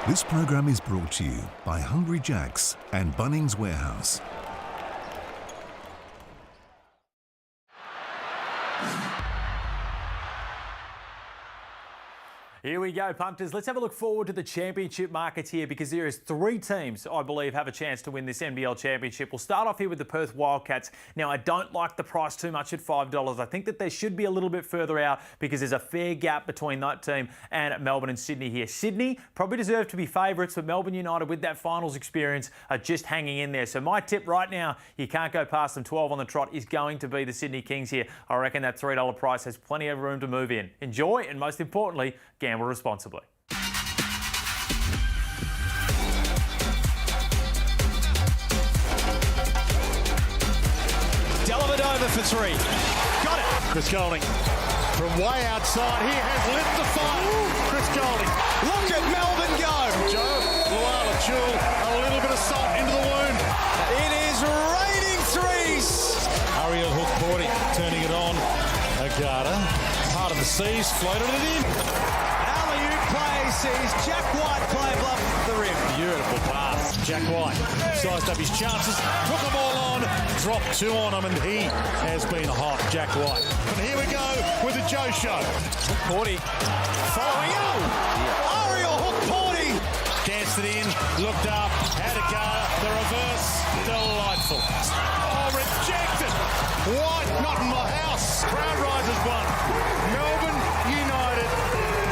This program is brought to you by Hungry Jack's and Bunnings Warehouse. Here we go, punters. Let's have a look forward to the championship markets here, because there is 3 teams, I believe, have a chance to win this NBL championship. We'll start off here with the Perth Wildcats. Now, I don't like the price too much at $5. I think that they should be a little bit further out because there's a fair gap between that team and Melbourne and Sydney here. Sydney probably deserve to be favourites, but Melbourne United, with that finals experience, are just hanging in there. So my tip right now, you can't go past them, 12 on the trot, is going to be the Sydney Kings here. I reckon that $3 price has plenty of room to move in. Enjoy, and most importantly, gamble responsibly. Dellavedova for 3. Got it. Chris Golding from way outside. He has lit the fire. Chris Golding. Look at Melbourne go. Joe Luala Jewel, a little bit of salt into the wound. It is raining threes. Ariel Hook-Porty turning it on. Agata, part of the seas, floated it in. Alley-oop play sees Jack White play above the rim. Beautiful pass. Jack White sized up his chances, took them all on, dropped 2 on him, and he has been hot, Jack White. And here we go with the Joe Show. Hook-Porty following up. Ariel Hook-Porty. Danced it in, looked up, had Agata, the reverse, delightful. Oh, rejected. White, not in my house. Crowd rises 1. Melbourne United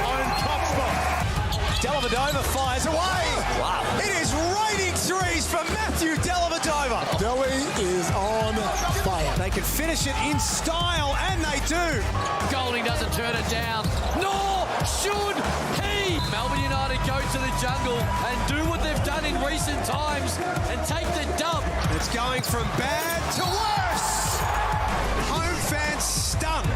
on top spot. Dellavedova fires away. Wow. It is raining threes for Matthew Dellavedova. Delhi is on fire. They can finish it in style, and they do. Golding doesn't turn it down, nor should he. Melbourne United go to the jungle and do what they've done in recent times and take the dub. It's going from bad to worse. Home fans stunned.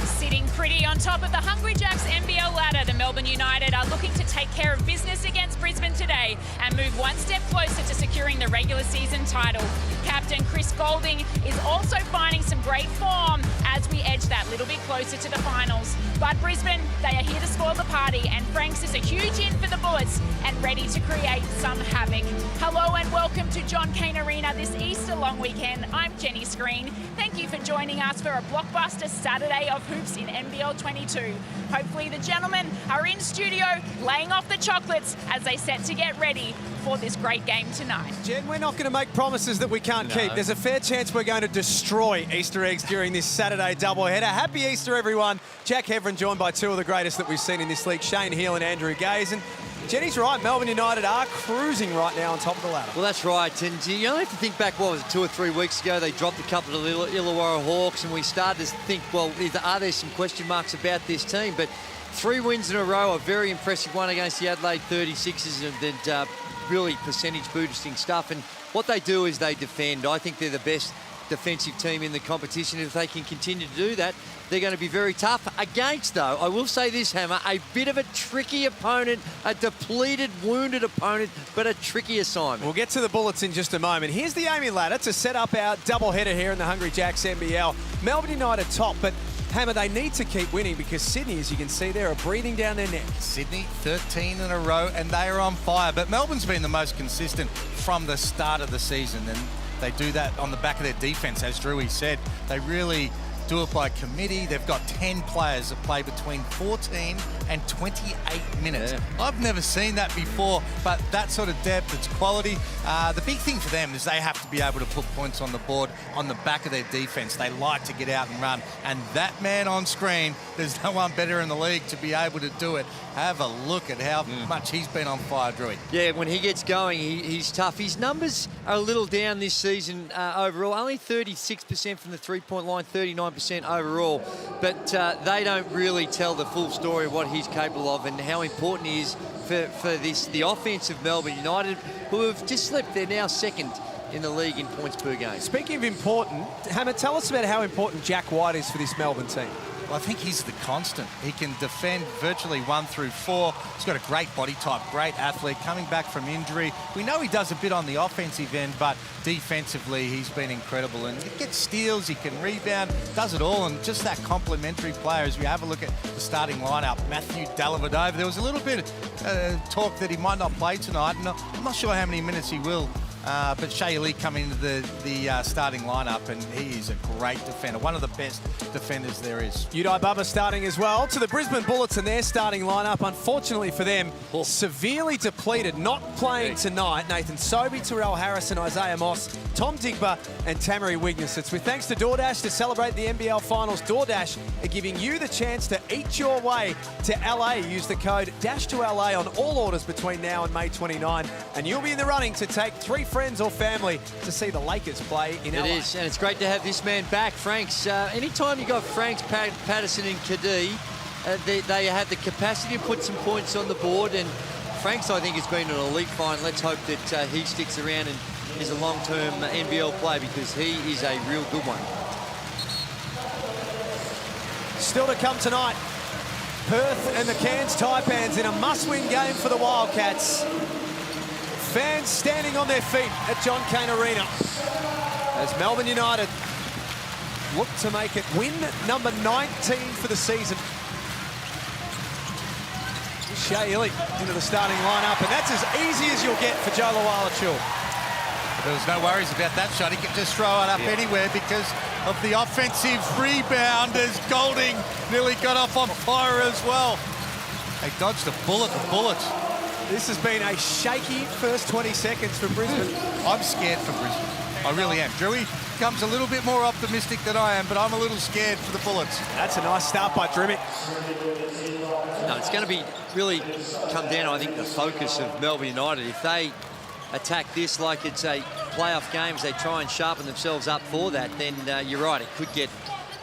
Sitting pretty on top of the Hungry Jack's NBL ladder, the Melbourne United are looking to take care of business against Brisbane today and move one step closer to securing the regular season title. Captain Chris Golding is also finding some great form as we edge that little bit closer to the finals. But Brisbane, they are here to spoil the party, and Franks is a huge in for the Bullets and ready to create some havoc. Hello and welcome to John Cain Arena this Easter long weekend. I'm Jenny Screen. Thank you for joining us for a blockbuster Saturday of hoops in NBL22. Hopefully the gentlemen are in studio laying off the chocolates as they set to get ready for this great game tonight. Jen, we're not going to make promises that we can't keep. There's a fair chance we're going to destroy Easter eggs during this Saturday doubleheader. Happy Easter, everyone. Jack Heverin joined by 2 of the greatest that we've seen in this league, Shane Heal and Andrew Gaze. And Jenny's right, Melbourne United are cruising right now on top of the ladder. Well, that's right. And you only have to think back, what was it, 2 or 3 weeks ago, they dropped a couple of the Illawarra Hawks, and we started to think, well, are there some question marks about this team? But 3 wins in a row, a very impressive one against the Adelaide 36ers, and really percentage boosting stuff. And what they do is they defend. I think they're the best defensive team in the competition. If they can continue to do that, they're going to be very tough against, though, I will say this, Hammer, a bit of a tricky opponent, a depleted, wounded opponent, but a tricky assignment. We'll get to the Bullets in just a moment. Here's the Amy ladder to set up our doubleheader here in the Hungry Jacks NBL. Melbourne United top, but Hammer, they need to keep winning because Sydney, as you can see there, are breathing down their neck. Sydney, 13 in a row, and they are on fire. But Melbourne's been the most consistent from the start of the season, and they do that on the back of their defence, as Drewy said. They really do it by committee. They've got 10 players that play between 14 and 28 minutes. Yeah. I've never seen that before, but that sort of depth, it's quality. The big thing for them is they have to be able to put points on the board on the back of their defence. They like to get out and run, and that man on screen, there's no one better in the league to be able to do it. Have a look at how much he's been on fire, Drewy. Yeah, when he gets going, he's tough. His numbers are a little down this season overall. Only 36% from the three-point line, 39% overall. But they don't really tell the full story of what he's capable of and how important he is for the offense of Melbourne United, who have just slipped. They're now second in the league in points per game. Speaking of important, Hammer, tell us about how important Jack White is for this Melbourne team. Well, I think he's the constant. He can defend virtually 1 through 4. He's got a great body type, great athlete, coming back from injury. We know he does a bit on the offensive end, but defensively, he's been incredible. And he gets steals, he can rebound, does it all. And just that complementary player, as we have a look at the starting lineup, Matthew Dellavedova, there was a little bit of talk that he might not play tonight. And I'm not sure how many minutes he will. But Shea Lee coming into the starting lineup, and he is a great defender, one of the best defenders there is. Udai Bubba starting as well. To the Brisbane Bullets and their starting lineup, unfortunately for them, severely depleted, not playing tonight. Nathan Sobey, Terrell Harrison, Isaiah Moss, Tom Digba and Tamari Wigness. It's with thanks to DoorDash to celebrate the NBL Finals. DoorDash are giving you the chance to eat your way to LA. Use the code DASH2LA on all orders between now and May 29, and you'll be in the running to take 3 friends or family to see the Lakers play in LA. It is, and it's great to have this man back, Franks. Anytime you got Franks, Patterson and Kadee, they have the capacity to put some points on the board, and Franks, I think, has been an elite find. Let's hope that he sticks around and is a long-term NBL player, because he is a real good one. Still to come tonight, Perth and the Cairns Taipans in a must-win game for the Wildcats. Fans standing on their feet at John Cain Arena as Melbourne United look to make it win number 19 for the season. Shea Lee into the starting lineup, and that's as easy as you'll get for Joe Lawala-Chul. There was no worries about that shot. He could just throw it up anywhere because of the offensive rebound, as Golding nearly got off on fire as well. They dodged the bullet. This has been a shaky first 20 seconds for Brisbane. I'm scared for Brisbane. I really am. Drewy comes a little bit more optimistic than I am, but I'm a little scared for the Bullets. That's a nice start by Drimmick. No, it's going to be really come down to, I think, the focus of Melbourne United. If they attack this like it's a playoff game, as they try and sharpen themselves up for that, then you're right, it could get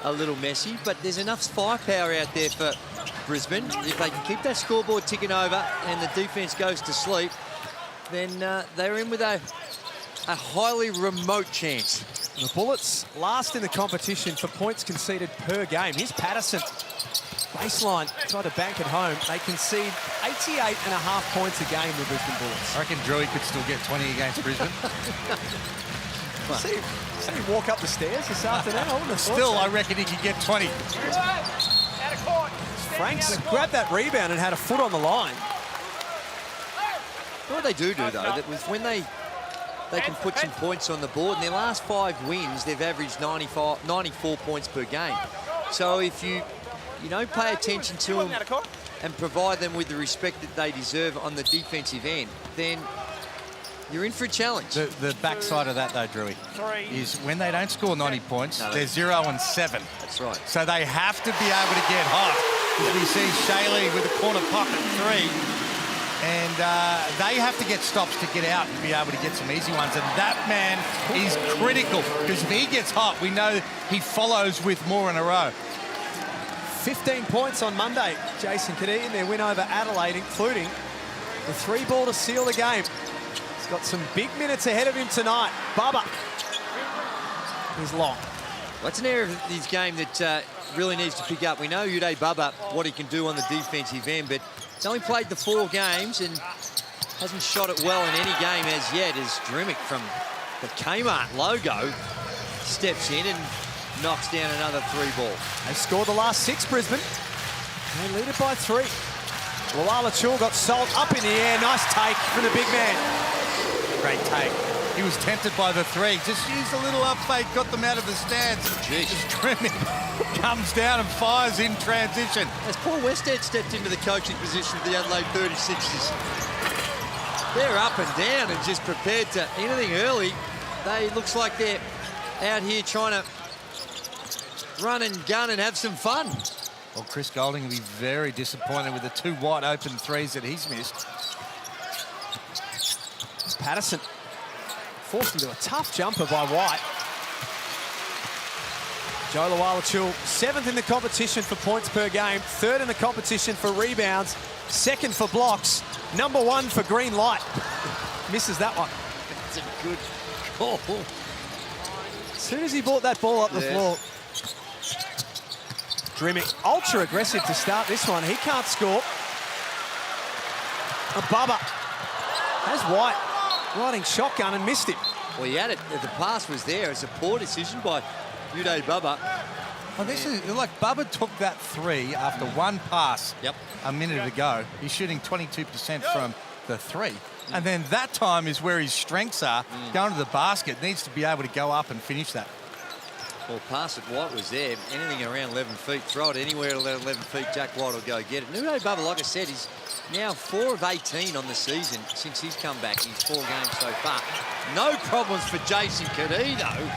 a little messy, but there's enough firepower out there for Brisbane. If they can keep that scoreboard ticking over and the defense goes to sleep, then they're in with a highly remote chance. The Bullets last in the competition for points conceded per game. Here's Patterson. Baseline, tried to bank it home. They concede 88.5 points a game, the Brisbane Bullets. I reckon Drewy could still get 20 against Brisbane. See him walk up the stairs this afternoon. Still, I reckon he could get 20. Franks grabbed that rebound and had a foot on the line. What they do, though, that was when they can put some points on the board. In their last 5 wins, they've averaged 94 points per game. So if you don't pay attention to them and provide them with the respect that they deserve on the defensive end, then you're in for a challenge. The backside of that, though, Drewy, is when they don't score 90 points, they're 0-7. That's right. So they have to be able to get hot. As we see Shea Lee with a corner pocket 3. And they have to get stops to get out and be able to get some easy ones. And that man is critical, because if he gets hot, we know he follows with more in a row. 15 points on Monday, Jason Kadee, in their win over Adelaide, including the 3-ball to seal the game. He's got some big minutes ahead of him tonight. Bubba is long. That's an area of his game that really needs to pick up. We know Udai Bubba, what he can do on the defensive end, but he's only played the 4 games and hasn't shot it well in any game as yet, as Drimmick from the Kmart logo steps in and knocks down another 3-ball. They scored the last 6, Brisbane. They lead it by 3. Lawala-Chul got sold up in the air. Nice take from the big man. Great take. He was tempted by the 3. Just used a little up fake, got them out of the stance. Jeez. Drimmick comes down and fires in transition. As Paul Westhead stepped into the coaching position of the Adelaide 36ers, they're up and down and just prepared to anything early. Looks like they're out here trying to run and gun and have some fun. Well, Chris Golding will be very disappointed with the 2 wide open 3s that he's missed. Patterson forced into a tough jumper by White. Joe Lawala-Chul, 7th in the competition for points per game, 3rd in the competition for rebounds, 2nd for blocks, number 1 for green light. Misses that one. That's a good call. As soon as he brought that ball up the floor. Drimmick, ultra aggressive to start this one. He can't score. Bubba has White riding shotgun and missed it. Well, he had it. The pass was there. It's a poor decision by Uday Bubba. Well, this is like Bubba took that 3 after one pass a minute ago. He's shooting 22% from the 3. And then that time is where his strengths are. Going to the basket, needs to be able to go up and finish that. Well, pass it, White was there. Anything around 11 feet, throw it anywhere at 11 feet, Jack White will go get it. Uday Bubba, like I said, he's now 4 of 18 on the season since he's come back. He's 4 games so far. No problems for Jason Kadee, though.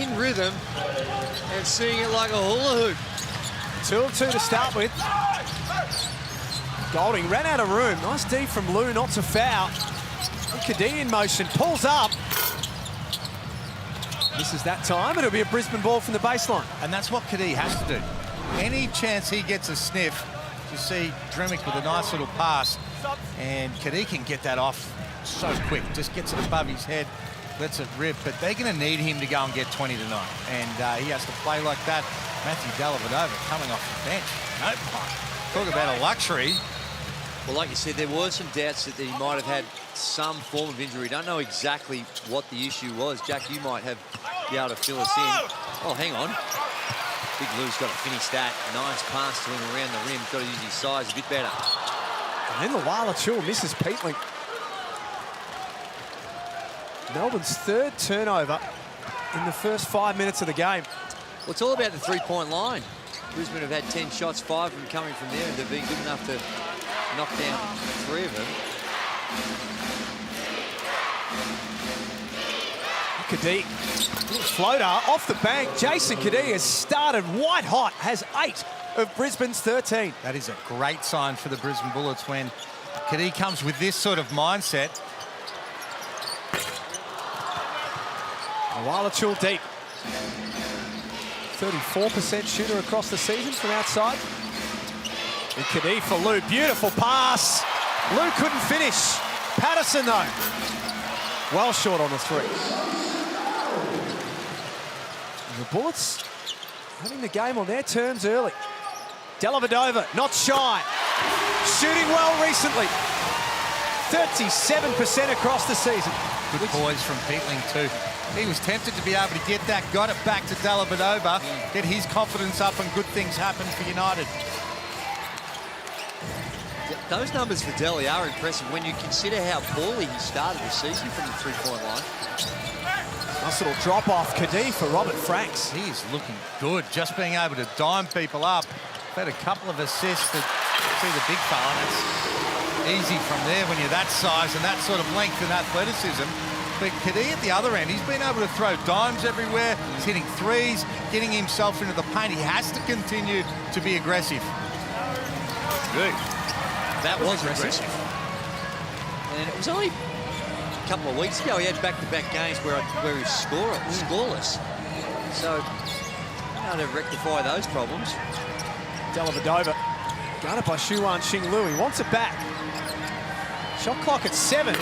In rhythm and seeing it like a hula hoop. 2 of 2 to start with. Golding ran out of room. Nice D from Lou, not to foul. Kadee in motion, pulls up. Misses that time. It'll be a Brisbane ball from the baseline. And that's what Kadee has to do. Any chance he gets a sniff, you see Drimmick with a nice little pass, and Kadee can get that off so quick. Just gets it above his head, lets it rip, but they're going to need him to go and get 20 tonight. And he has to play like that. Matthew Dellavedova coming off the bench. No, talk about a luxury. Well, like you said, there were some doubts that he might have had some form of injury. Don't know exactly what the issue was. Jack, you might be able to fill us in. Oh, hang on. Big Lou's got to finish that. Nice pass to him around the rim. Got to use his size a bit better. And then the Wala-Chul misses Peatling. Melbourne's 3rd turnover in the first 5 minutes of the game. Well, it's all about the three-point line. Brisbane have had 10 shots, 5 of them coming from there, and they've been good enough to knock down 3 of them. Kadee, floater off the bank. Jason Kadee has started white hot, has 8 of Brisbane's 13. That is a great sign for the Brisbane Bullets when Kadee comes with this sort of mindset. Wala-Chul deep. 34% shooter across the season from outside. And Kadee for Lou. Beautiful pass. Lou couldn't finish. Patterson, though, well short on the 3. And the Bullets having the game on their terms early. Dellavedova, not shy. Shooting well recently. 37% across the season. Good poise from Peatling, too. He was tempted to be able to get that, got it back to Dellavedova, get his confidence up, and good things happen for United. Those numbers for Delly are impressive when you consider how poorly he started the season from the three-point line. Nice little drop-off, Kadee for Robert Franks. He is looking good, just being able to dime people up. Had a couple of assists to see the big fella. That's easy from there when you're that size and that sort of length and athleticism. But Kadee at the other end, he's been able to throw dimes everywhere. He's hitting threes, getting himself into the paint. He has to continue to be aggressive. Good. That was aggressive. And it was only a couple of weeks ago he had back-to-back games where he was scoreless. So, how to rectify those problems. Dellavedova, guarded by Shuan Xing Lu. He wants it back. Shot clock at 7.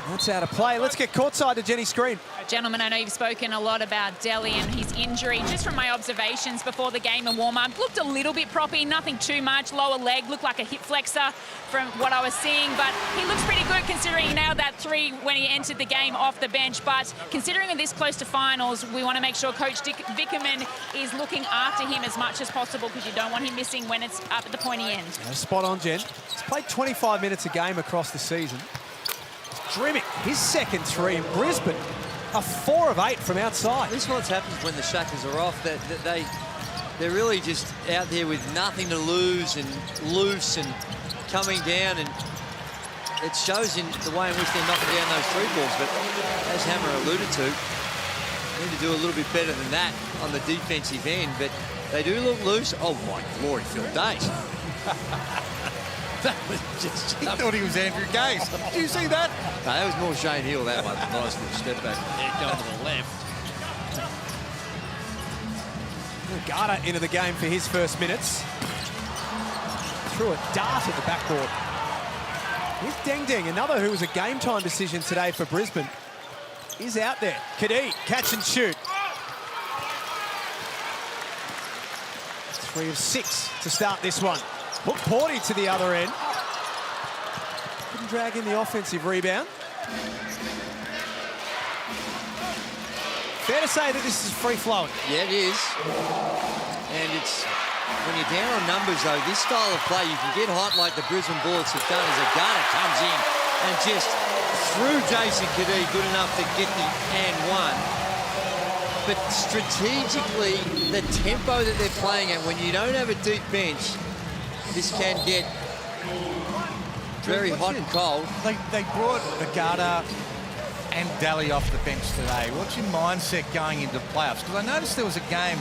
That's out of play. Let's get courtside to Jenny Screen. Gentlemen, I know you've spoken a lot about Delly and his injury. Just from my observations before the game and warm-up, looked a little bit proppy, nothing too much. Lower leg looked like a hip flexor from what I was seeing, but he looks pretty good considering he nailed that 3 when he entered the game off the bench. But considering we're this close to finals, we want to make sure Coach Vickerman is looking after him as much as possible because you don't want him missing when it's up at the pointy end. Spot on, Jen. He's played 25 minutes a game across the season. Drimmick, his second 3 in Brisbane. A 4 of 8 from outside. This is what happens when the shackles are off. They're really just out there with nothing to lose and loose and coming down, and it shows in the way in which they're knocking down those 3 balls. But as Hammer alluded to, they need to do a little bit better than that on the defensive end. But they do look loose. Oh my glory, Phil Days. That was just... He thought he was Andrew Gaze. Did you see that? No, that was more Shane Hill, that one. Nice little step back. Going to the left. Garter into the game for his first minutes. Threw a dart at the backboard. Here's Deng Deng, another who was a game-time decision today for Brisbane, is out there. Kadee, catch and shoot. 3 of 6 to start this one. Hook Porty to the other end. Couldn't drag in the offensive rebound. Fair to say that this is free-flowing. Yeah, it is. And it's, when you're down on numbers, though, this style of play, you can get hot like the Brisbane Bullets have done as Agata comes in and just through Jason Kadee, good enough to get the and one. But strategically, the tempo that they're playing at, when you don't have a deep bench, this can get very hot and cold. They brought Agata and Daly off the bench today. What's your mindset going into playoffs? Because I noticed there was a game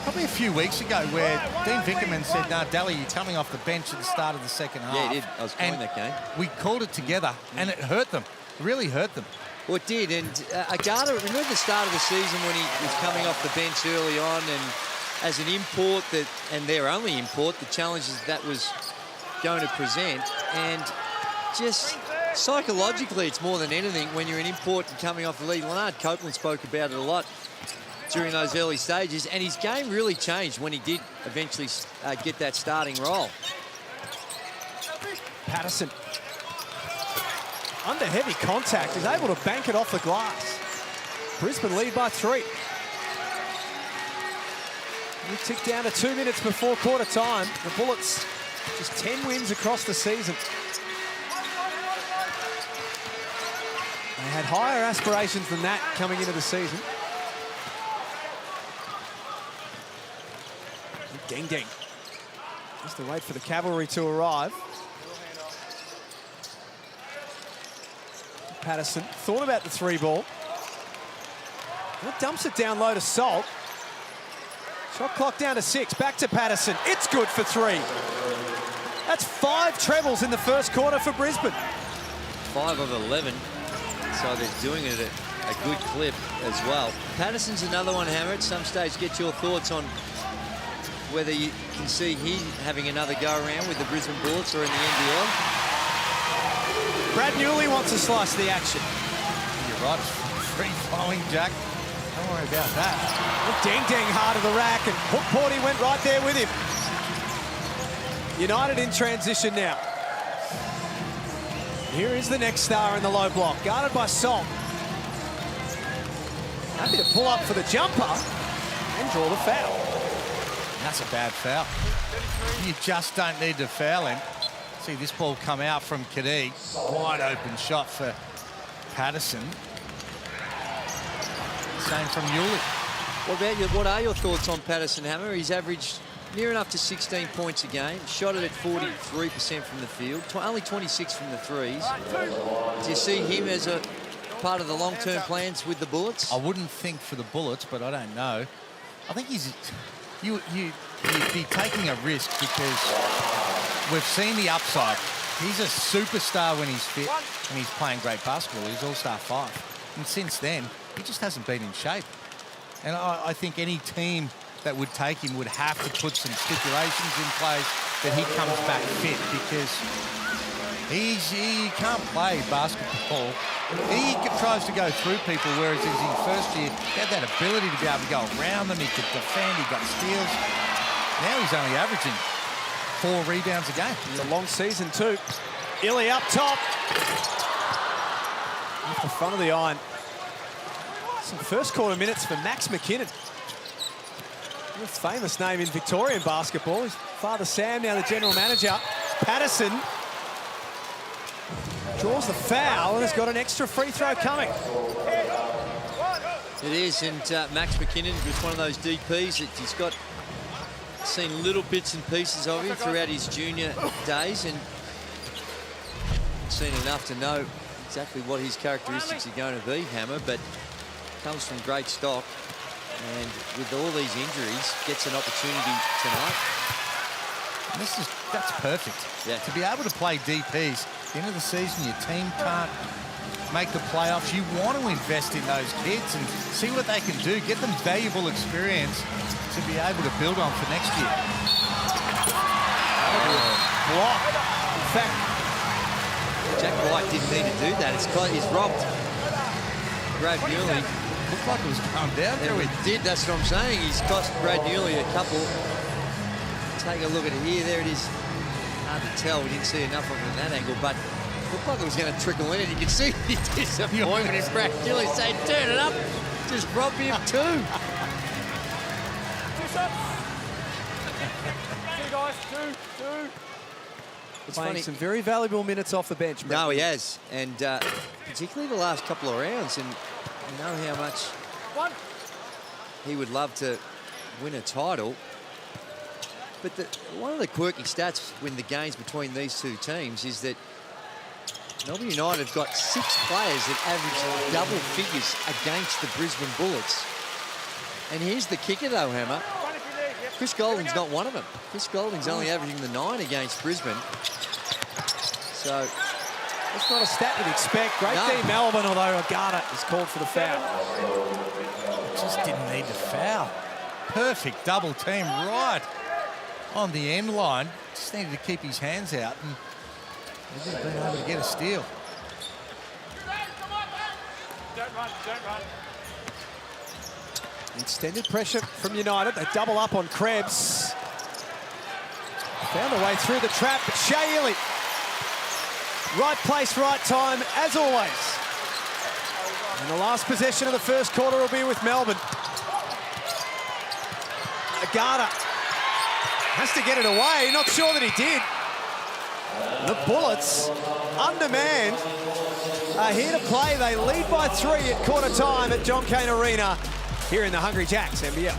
probably a few weeks ago where Dean Vickerman said, no, Daly, you're coming off the bench at the start of the second half. Yeah, he did. I was calling that game. We called it together, and it hurt them. It really hurt them. Well, it did. And Agata, remember the start of the season when he was coming off the bench early on, and as an import, and their only import, the challenges that was going to present. And just psychologically, it's more than anything when you're an import and coming off the lead. Leonard Copeland spoke about it a lot during those early stages, and his game really changed when he did eventually get that starting role. Patterson, under heavy contact, is able to bank it off the glass. Brisbane lead by 3. We tick down to 2 minutes before quarter time. The Bullets just 10 wins across the season. They had higher aspirations than that coming into the season. Ding ding. Just to wait for the cavalry to arrive. Patterson thought about the 3 ball. Dumps it down low to Salt. Shot clock down to 6. Back to Patterson. It's good for 3. That's 5 trebles in the first quarter for Brisbane. 5 of 11. So they're doing it at a good clip as well. Patterson's another one, Hammer. At some stage, get your thoughts on whether you can see he having another go around with the Brisbane Bullets or in the NBL. Brad Newley wants to slice the action. You're right. Free-flowing, Jack. Don't worry about that. Ding-ding hard of the rack, and Hook Porty went right there with him. United in transition now. Here is the next star in the low block, guarded by Salt. Happy to pull up for the jumper and draw the foul. That's a bad foul. You just don't need to foul him. See this ball come out from Kadee. Wide open shot for Patterson. Same from Newley. What about you? What are your thoughts on Patterson, Hammer? He's averaged near enough to 16 points a game. Shot it at 43% from the field. Only 26 from the threes. Do you see him as a part of the long-term plans with the Bullets? I wouldn't think for the Bullets, but I don't know. I think he's... You'd be taking a risk because we've seen the upside. He's a superstar when he's fit and he's playing great basketball. He's All-Star 5. And since then, he just hasn't been in shape. And I think any team that would take him would have to put some stipulations in place that he comes back fit, because he can't play basketball. He tries to go through people, whereas in his first year, he had that ability to be able to go around them. He could defend, he got steals. Now he's only averaging 4 rebounds a game. It's a long season too. Illy up top. Off the front of the iron. Some first quarter minutes for Max McKinnon. A famous name in Victorian basketball. His father Sam, now the general manager. Patterson draws the foul and has got an extra free throw coming. It is, and Max McKinnon was one of those DPs that he's got seen little bits and pieces of him throughout his junior days, and seen enough to know exactly what his characteristics are going to be, Hammer, but comes from great stock, and with all these injuries, gets an opportunity tonight. And that's perfect. Yeah. To be able to play DPs, at the end of the season, your team can't make the playoffs. You want to invest in those kids and see what they can do, get them valuable experience to be able to build on for next year. Block. In fact, Jack White didn't need to do that. He's robbed Brad Newley. Looked like it was calmed down there. It did, that's what I'm saying. He's cost Brad Newley a couple. take a look at it here. There it is. Hard to tell. We didn't see enough of it in that angle, but it looked like it was going to trickle in, and you can see the disappointment in Brad Gilly saying, turn it up. Just rob him too. It's Playing funny. some very valuable minutes off the bench. No, he has, and particularly the last couple of rounds, and you know how much he would love to win a title. But one of the quirky stats when the games between these two teams is that Melbourne United have got 6 players that average double figures against the Brisbane Bullets. And here's the kicker though, Hammer. Chris Golding's not one of them. Chris Golding's only averaging the 9 against Brisbane. So That's not a stat you'd expect. Great D Melbourne, although Agata is called for the foul. Just didn't need the foul. Perfect double team right on the end line. Just needed to keep his hands out, and he didn't been able to get a steal. Don't run. Extended pressure from United. They double up on Krebs. Found a way through the trap, but Shea Ely. Right place, right time, as always. And the last possession of the first quarter will be with Melbourne. Agata has to get it away. Not sure that he did. The Bullets, undermanned, are here to play. They lead by 3 at quarter time at John Cain Arena here in the Hungry Jacks NBL.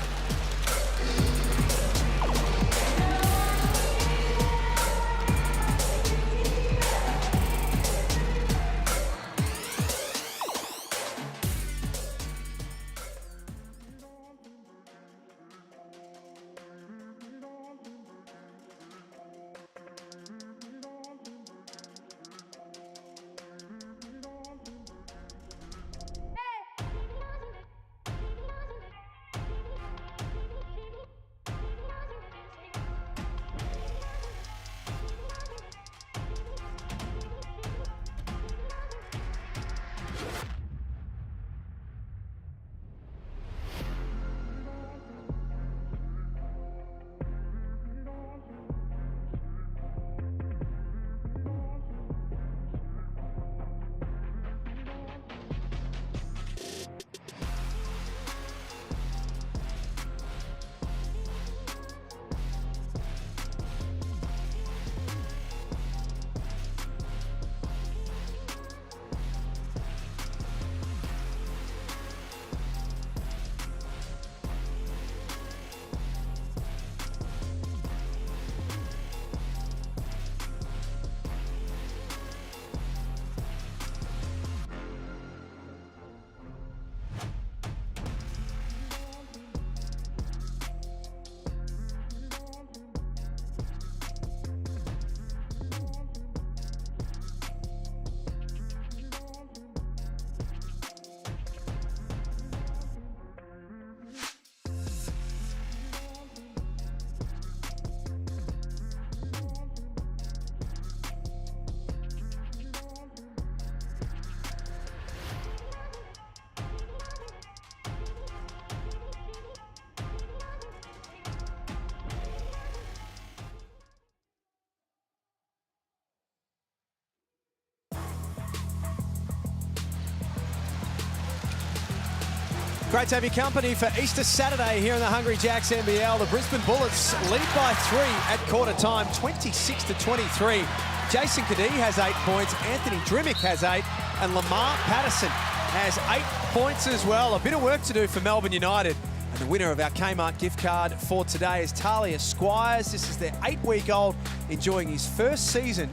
Great to have your company for Easter Saturday here in the Hungry Jacks NBL. The Brisbane Bullets lead by 3 at quarter time, 26-23. Jason Kadee has 8 points, Anthony Drimmick has 8, and Lamar Patterson has 8 points as well. A bit of work to do for Melbourne United. And the winner of our Kmart gift card for today is Talia Squires. This is their 8-week-old, enjoying his first season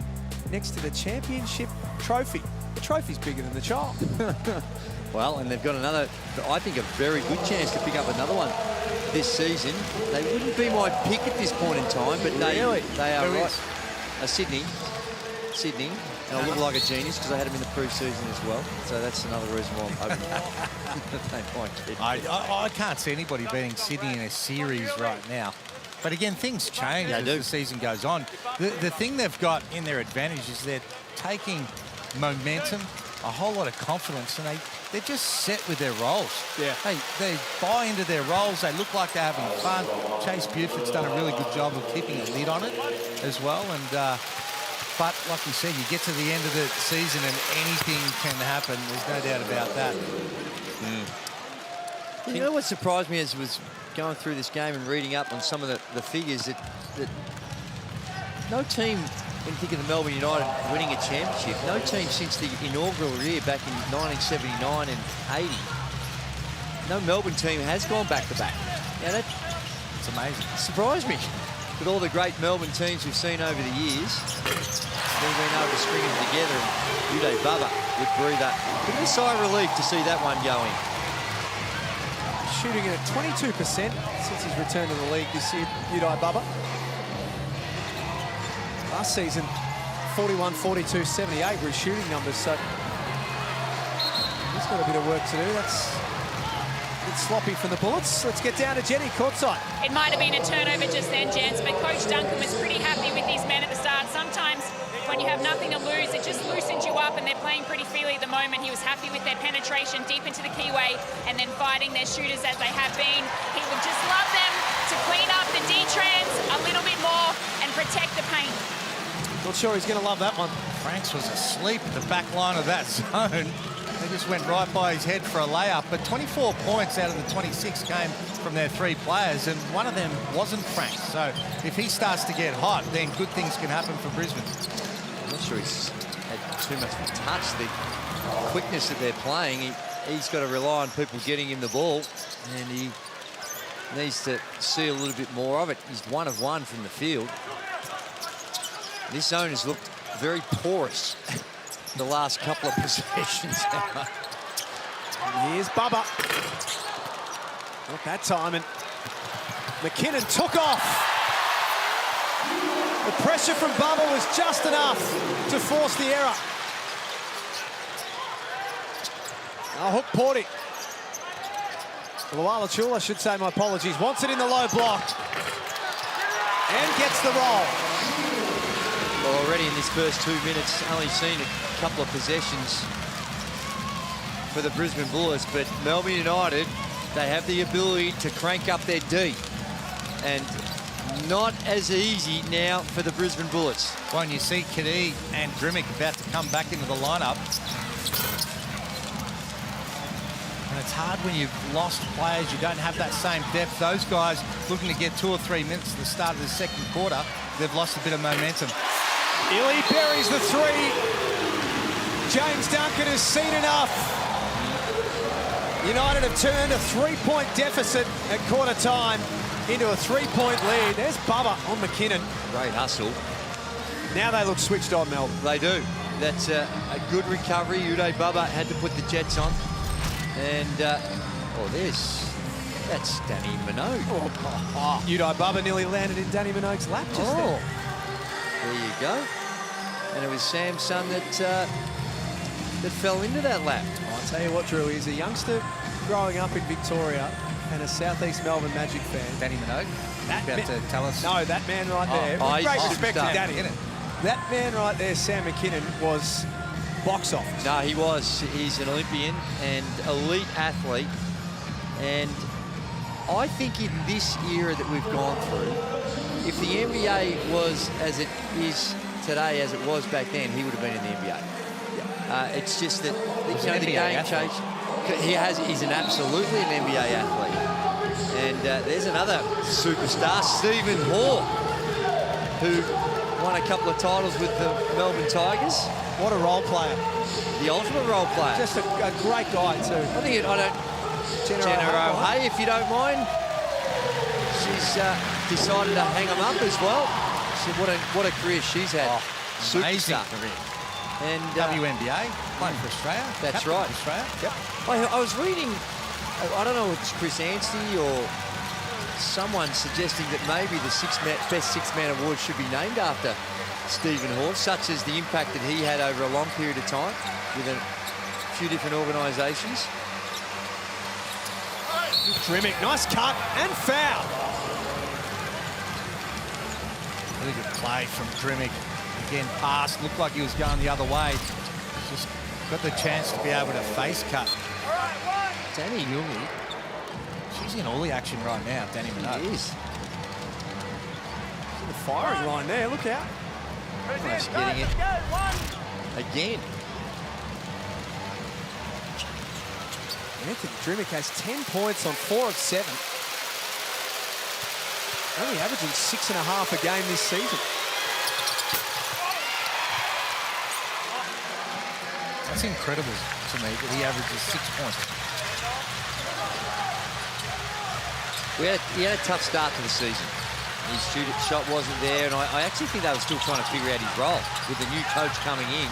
next to the championship trophy. The trophy's bigger than the child. Well, and they've got another, I think, a very good chance to pick up another one this season. They wouldn't be my pick at this point in time, but they are right. Sydney, and I look like a genius because I had them in the pre-season as well. So that's another reason why I'm hoping they might get I can't see anybody beating Sydney in a series right now. But again, things change as the season goes on. The thing they've got in their advantage is they're taking momentum a whole lot of confidence, and they're just set with their roles. Yeah. They buy into their roles. They look like they're having fun. Chase Buford's done a really good job of keeping a lid on it as well. And but like you said, you get to the end of the season and anything can happen. There's no doubt about that. You know what surprised me as I was going through this game and reading up on some of the figures, that no team, when you think of the Melbourne United winning a championship, no team since the inaugural year back in 1979 and 80, no Melbourne team has gone back-to-back. Now It's amazing. surprised me. With all the great Melbourne teams we've seen over the years, they've been able to string them together, and Uday Bubba would breathe a bit of a sigh of relief to see that one go in. Shooting at 22% since his return to the league this year, Uday Bubba. Last season, 41, 42, 78 were his shooting numbers, so he's got a bit of work to do. That's a bit sloppy from the Bullets. Let's get down to Jenny, courtside. It might have been a turnover just then, gents, but Coach Duncan was pretty happy with these men at the start. Sometimes when you have nothing to lose, it just loosens you up, and they're playing pretty freely at the moment. He was happy with their penetration deep into the keyway and then fighting their shooters as they have been. He would just love them to clean up the D-trans a little bit more and protect the paint. Not sure he's going to love that one. Franks was asleep at the back line of that zone. They just went right by his head for a layup. But 24 points out of the 26 came from their 3 players, and one of them wasn't Franks. So if he starts to get hot, then good things can happen for Brisbane. I'm not sure he's had too much of a touch. The quickness that they're playing, he's got to rely on people getting him the ball, and he needs to see a little bit more of it. He's 1 of 1 from the field. This zone has looked very porous the last couple of possessions. Here's Bubba. Not that time, and McKinnon took off. The pressure from Bubba was just enough to force the error. Now hook Porty. Luala Chula, I should say, my apologies, wants it in the low block and gets the roll. Well, already in this first 2 minutes, only seen a couple of possessions for the Brisbane Bullets, but Melbourne United, they have the ability to crank up their D, and not as easy now for the Brisbane Bullets. Well, and you see Kadee and Drimmick about to come back into the lineup. And it's hard when you've lost players, you don't have that same depth. Those guys looking to get 2 or 3 minutes at the start of the second quarter, they've lost a bit of momentum. Illy buries the 3. James Duncan has seen enough. United have turned a 3-point deficit at quarter time into a 3-point lead. There's Bubba on McKinnon. Great hustle. Now they look switched on, Melbourne. They do. That's a good recovery. Uday Bubba had to put the Jets on. And, that's Danny Minogue. Uday Bubba nearly landed in Danny Minogue's lap just then. There you go. And it was Sam's son that fell into that lap. I'll tell you what, Drew, he's a youngster growing up in Victoria and a Southeast Melbourne Magic fan. Danny Minogue, about to tell us. No, that man right there. With great respect to Danny. That man right there, Sam McKinnon, was box office. No, he was. He's an Olympian and elite athlete. And I think in this era that we've gone through, if the NBA was as it is today, as it was back then, he would have been in the NBA. It's just that the game changed. He's absolutely an NBA athlete. And there's another superstar, Stephen Hoare, who won a couple of titles with the Melbourne Tigers. What a role player. The ultimate role player. Just a great guy, too. Jenna O'Hay, if you don't mind. She's decided to hang him up as well. So what a career she's had. Amazing Superstar. career. And WNBA, playing for Australia. That's Captain right. for Australia. Yep. I was reading, I don't know if it's Chris Anstey or someone suggesting that maybe the best six-man award should be named after Stephen Hoare, such as the impact that he had over a long period of time with a few different organisations. Drimmick, nice cut and foul. Really good play from Drimmick. Again, pass, looked like he was going the other way. Just got the chance to be able to face cut. Danny Yumi. She's in all the action right now, Danny Minot. He is. The firing line there, look out. Almost getting it again. Anthony Drimmick has 10 points on 4 of 7. Only averaging 6.5 a game this season. That's incredible to me that he averages 6 points. He had a tough start to the season. His shot wasn't there, and I actually think they were still trying to figure out his role with the new coach coming in.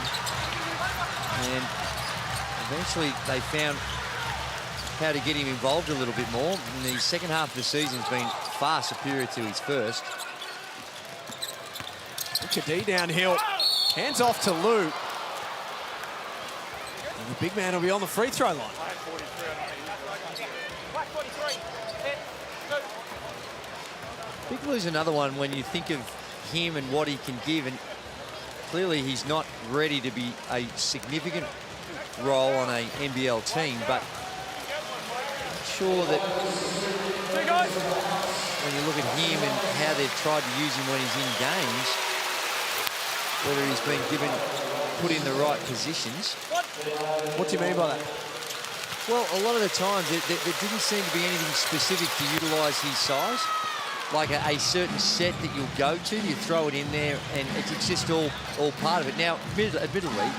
And eventually they found how to get him involved a little bit more. And the second half of the season has been far superior to his first. Kadee downhill. Hands off to Lou. And the big man will be on the free throw line. Big Lou's another one when you think of him and what he can give, and clearly he's not ready to be a significant role on a NBL team, but I'm sure that when you look at him and how they've tried to use him when he's in games, whether he's been put in the right positions. What do you mean by that? Well, a lot of the times there didn't seem to be anything specific to utilise his size. Like a certain set that you'll go to, you throw it in there, and it's just all part of it. Now, admittedly,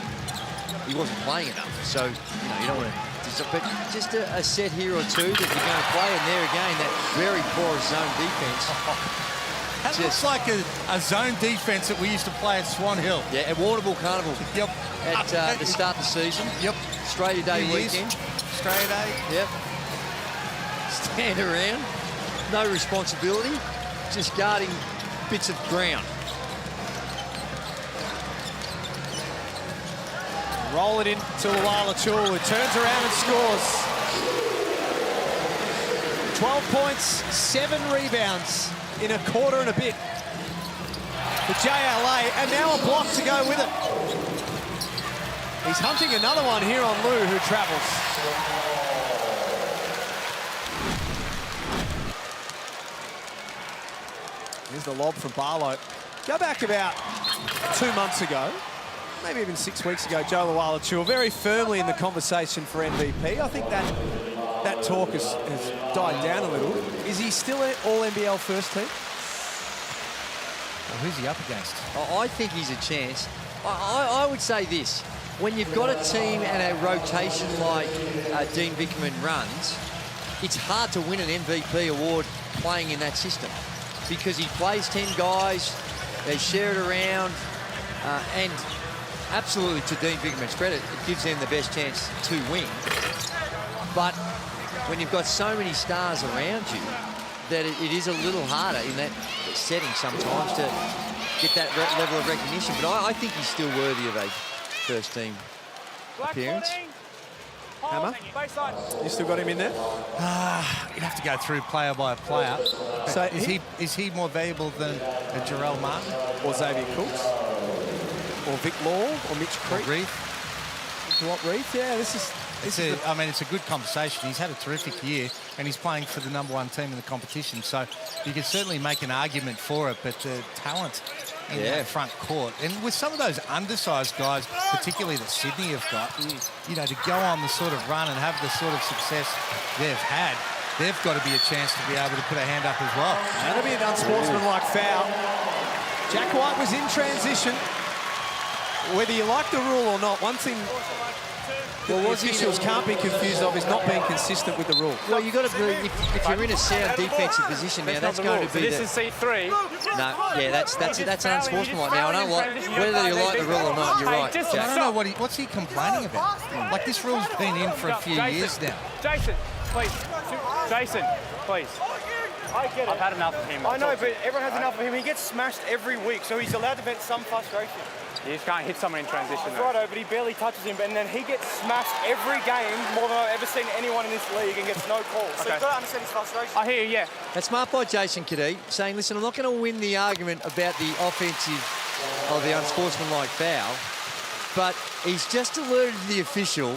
he wasn't playing enough, so you don't want to. But just a set here or two that you're going to play, and there again, that very poor zone defence. That looks like a zone defence that we used to play at Swan Hill. Yeah, at Warrnambool Carnival. Yep. At the start of the season. Yep. Australia Day weekend. Australia Day. Yep. Stand around. No responsibility, just guarding bits of ground. Roll it in to Luala-Chul, who turns around and scores. 12 points, 7 rebounds in a quarter and a bit for JLA, and now a block to go with it. He's hunting another one here on Lou, who travels. Here's the lob from Barlow. Go back about 2 months ago, maybe even 6 weeks ago, Joe Luala-Chul very firmly in the conversation for MVP. I think that talk has died down a little. Is he still an all-NBL first team? Well, who's he up against? I think he's a chance. I would say this. When you've got a team and a rotation like Dean Vickerman runs, it's hard to win an MVP award playing in that system, because he plays 10 guys, they share it around, and absolutely, to Dean Vickerman's credit, it gives them the best chance to win. But when you've got so many stars around you, that it is a little harder in that setting sometimes to get that level of recognition. But I think he's still worthy of a first-team appearance. Hammer, you still got him in there? You'd have to go through player by player. So is he more valuable than Jarrell Martin? Or Xavier Cooks? Or Vic Law? Or Mitch Creek? Dwight Reith? Yeah, I mean, it's a good conversation. He's had a terrific year, and he's playing for the #1 team in the competition. So you can certainly make an argument for it, but the talent in that front court, and with some of those undersized guys, particularly that Sydney have got, to go on the sort of run and have the sort of success they've had, they've got to be a chance to be able to put a hand up as well. That'll be an unsportsmanlike foul. Jack White was in transition. Whether you like the rule or not, one thing the officials can't be confused of is not being consistent with the rule. Well, you've got to be, if you're in a sound defensive position now, that's going to be this is C3. No, yeah, that's unsportsmanlike now. I don't like, whether you like the rule or not, you're right. I don't know what's he complaining about. Like, this rule's been in for a few years now. Jason, please. Jason, please. I get it. I've had enough of him. I know, but everyone has enough of him. He gets smashed every week, so he's allowed to vent some frustration. You just can't hit someone in transition. Righto, but he barely touches him, and then he gets smashed every game more than I've ever seen anyone in this league, and gets no calls. So you've got to understand his frustration. I hear you, yeah. That's smart by Jason Kadee, saying, listen, I'm not going to win the argument about the offensive or the unsportsmanlike foul, but he's just alerted the official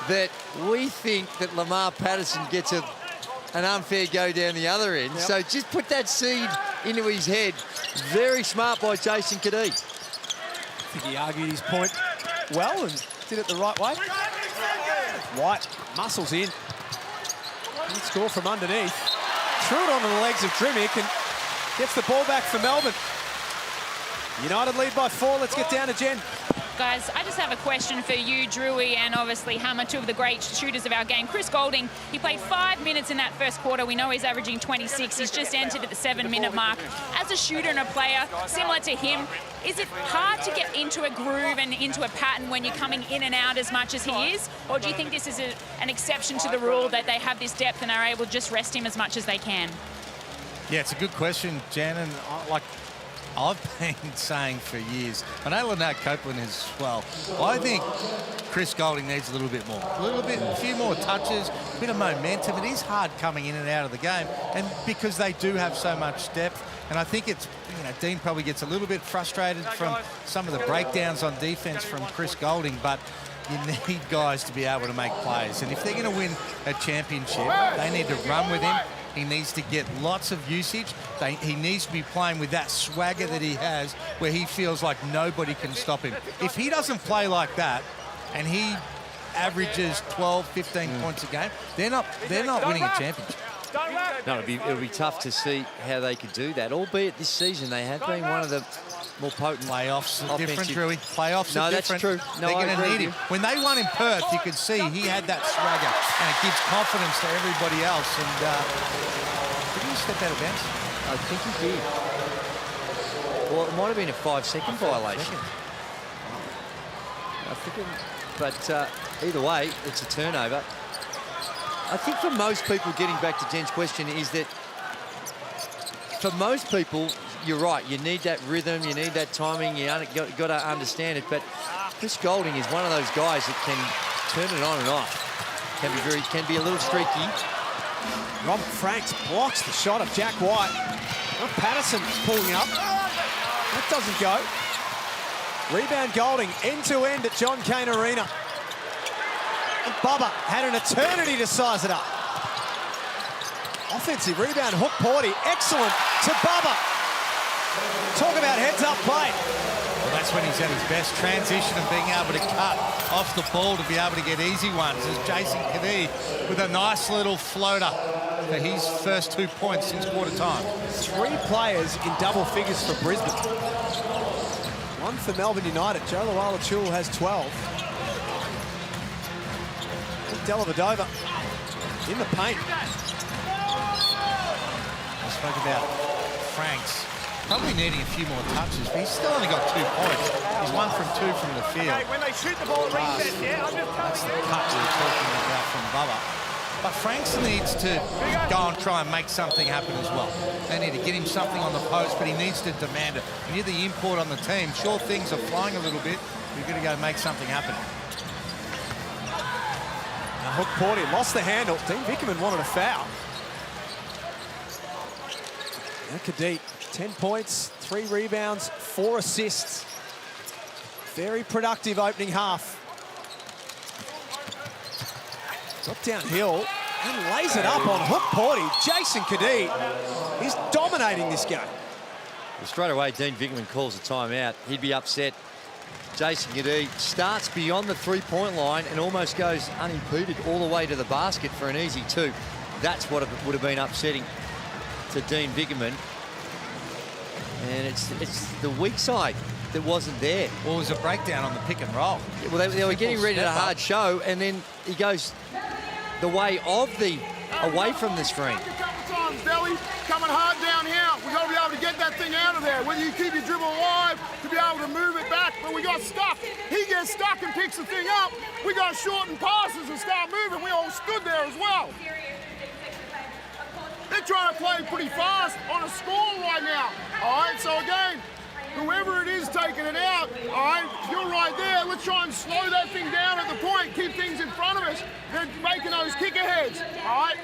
that we think that Lamar Patterson gets an unfair go down the other end. Yep. So just put that seed into his head. Very smart by Jason Kadee. I think he argued his point well and did it the right way. White muscles in. Good score from underneath. Threw it onto the legs of Trimick and gets the ball back for Melbourne. United lead by 4. Let's get down to Jen. Guys, I just have a question for you, Drewy, and obviously Hammer, two of the great shooters of our game. Chris Goulding, he played 5 minutes in that first quarter. We know he's averaging 26. He's just entered at the 7-minute mark. As a shooter and a player, similar to him, is it hard to get into a groove and into a pattern when you're coming in and out as much as he is? Or do you think this is an exception to the rule that they have this depth and are able to just rest him as much as they can? Yeah, it's a good question, Jan, and I've been saying for years, I know Lynette Copeland as well, I think Chris Goulding needs a little bit more. A few more touches, a bit of momentum. It is hard coming in and out of the game, and because they do have so much depth, and I think it's, Dean probably gets a little bit frustrated from some of the breakdowns on defence from Chris Goulding, but you need guys to be able to make plays. And if they're going to win a championship, they need to run with him. He needs to get lots of usage. He needs to be playing with that swagger that he has where he feels like nobody can stop him. If he doesn't play like that and he averages 12, 15 points a game, they're not winning a championship. No, it'll be tough to see how they could do that, albeit this season they have been one of the more potent playoffs are different, offensive. Drewy. Playoffs are different. No, that's true. No, they're going to need him. When they won in Perth, you could see he had that swagger, and it gives confidence to everybody else. And did he step out of bounds? I think he did. Well, it might have been a 5-second violation. I think but either way, it's a turnover. I think for most people, getting back to Jen's question, is that for most people, you're right, you need that rhythm, you need that timing, you got to understand it. But Chris Goulding is one of those guys that can turn it on and off. Can be a little streaky. Robert Franks blocks the shot of Jack White. Patterson's pulling up. That doesn't go. Rebound Goulding, end-to-end at John Cain Arena. And Bubba had an eternity to size it up. Offensive rebound, Hook Porty, excellent to Bubba. Talk about heads-up play. Well, that's when he's at his best. Transition and being able to cut off the ball to be able to get easy ones. As Jason Kadee with a nice little floater for his first 2 points since quarter time. 3 players in double figures for Brisbane. 1 for Melbourne United. Joe Luala-Chul has 12. Dellavedova in the paint. I spoke about Franks probably needing a few more touches, but he's still only got 2 points. He's 1 from 2 from the field. Okay, when they shoot the ball, reset, yeah, I'm just That's the cut we were talking about from Bubba. But Franks needs to go and try and make something happen as well. They need to get him something on the post, but he needs to demand it. When you're the import on the team, sure, things are flying a little bit, but you've got to go make something happen. Now Hook Porty lost the handle. Dean Vickerman wanted a foul. Now Kadee, 10 points, 3 rebounds, 4 assists. Very productive opening half. Got downhill and lays it up on Hook Porty. Jason Kadee is dominating this game. Well, straight away, Dean Vickerman calls a timeout. He'd be upset. Jason Kadee starts beyond the 3-point line and almost goes unimpeded all the way to the basket for an easy 2. That's what would have been upsetting to Dean Vickerman. And it's the weak side that wasn't there. Well, it was a breakdown on the pick and roll. Yeah, well, they were getting ready to hard show, and then he goes the way of away from the screen. A couple times, Delhi, coming hard down here. We got to be able to get that thing out of there. Whether you keep your dribble alive to be able to move it back, but we got stuck. He gets stuck and picks the thing up. We got shorten passes and start moving. We all stood there as well. They're trying to play pretty fast on a score right now. All right, so again, whoever it is taking it out, all right, you're right there. Let's try and slow that thing down at the point, keep things in front of us. They're making those kick aheads, all right?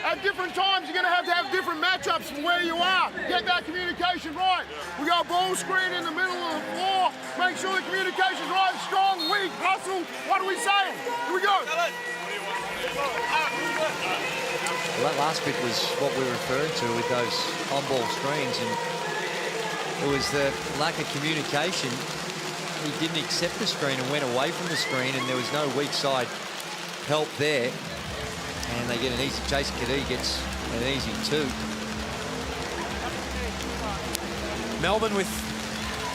At different times, you're going to have different matchups from where you are. Get that communication right. We got ball screen in the middle of the floor. Make sure the communication's right and strong. Keep hustle. What are we saying? Here we go. Well, that last bit was what we were referring to with those on-ball screens, and it was the lack of communication. He didn't accept the screen and went away from the screen, and there was no weak side help there. And they get an easy chase. Kadee gets an easy 2. Melbourne with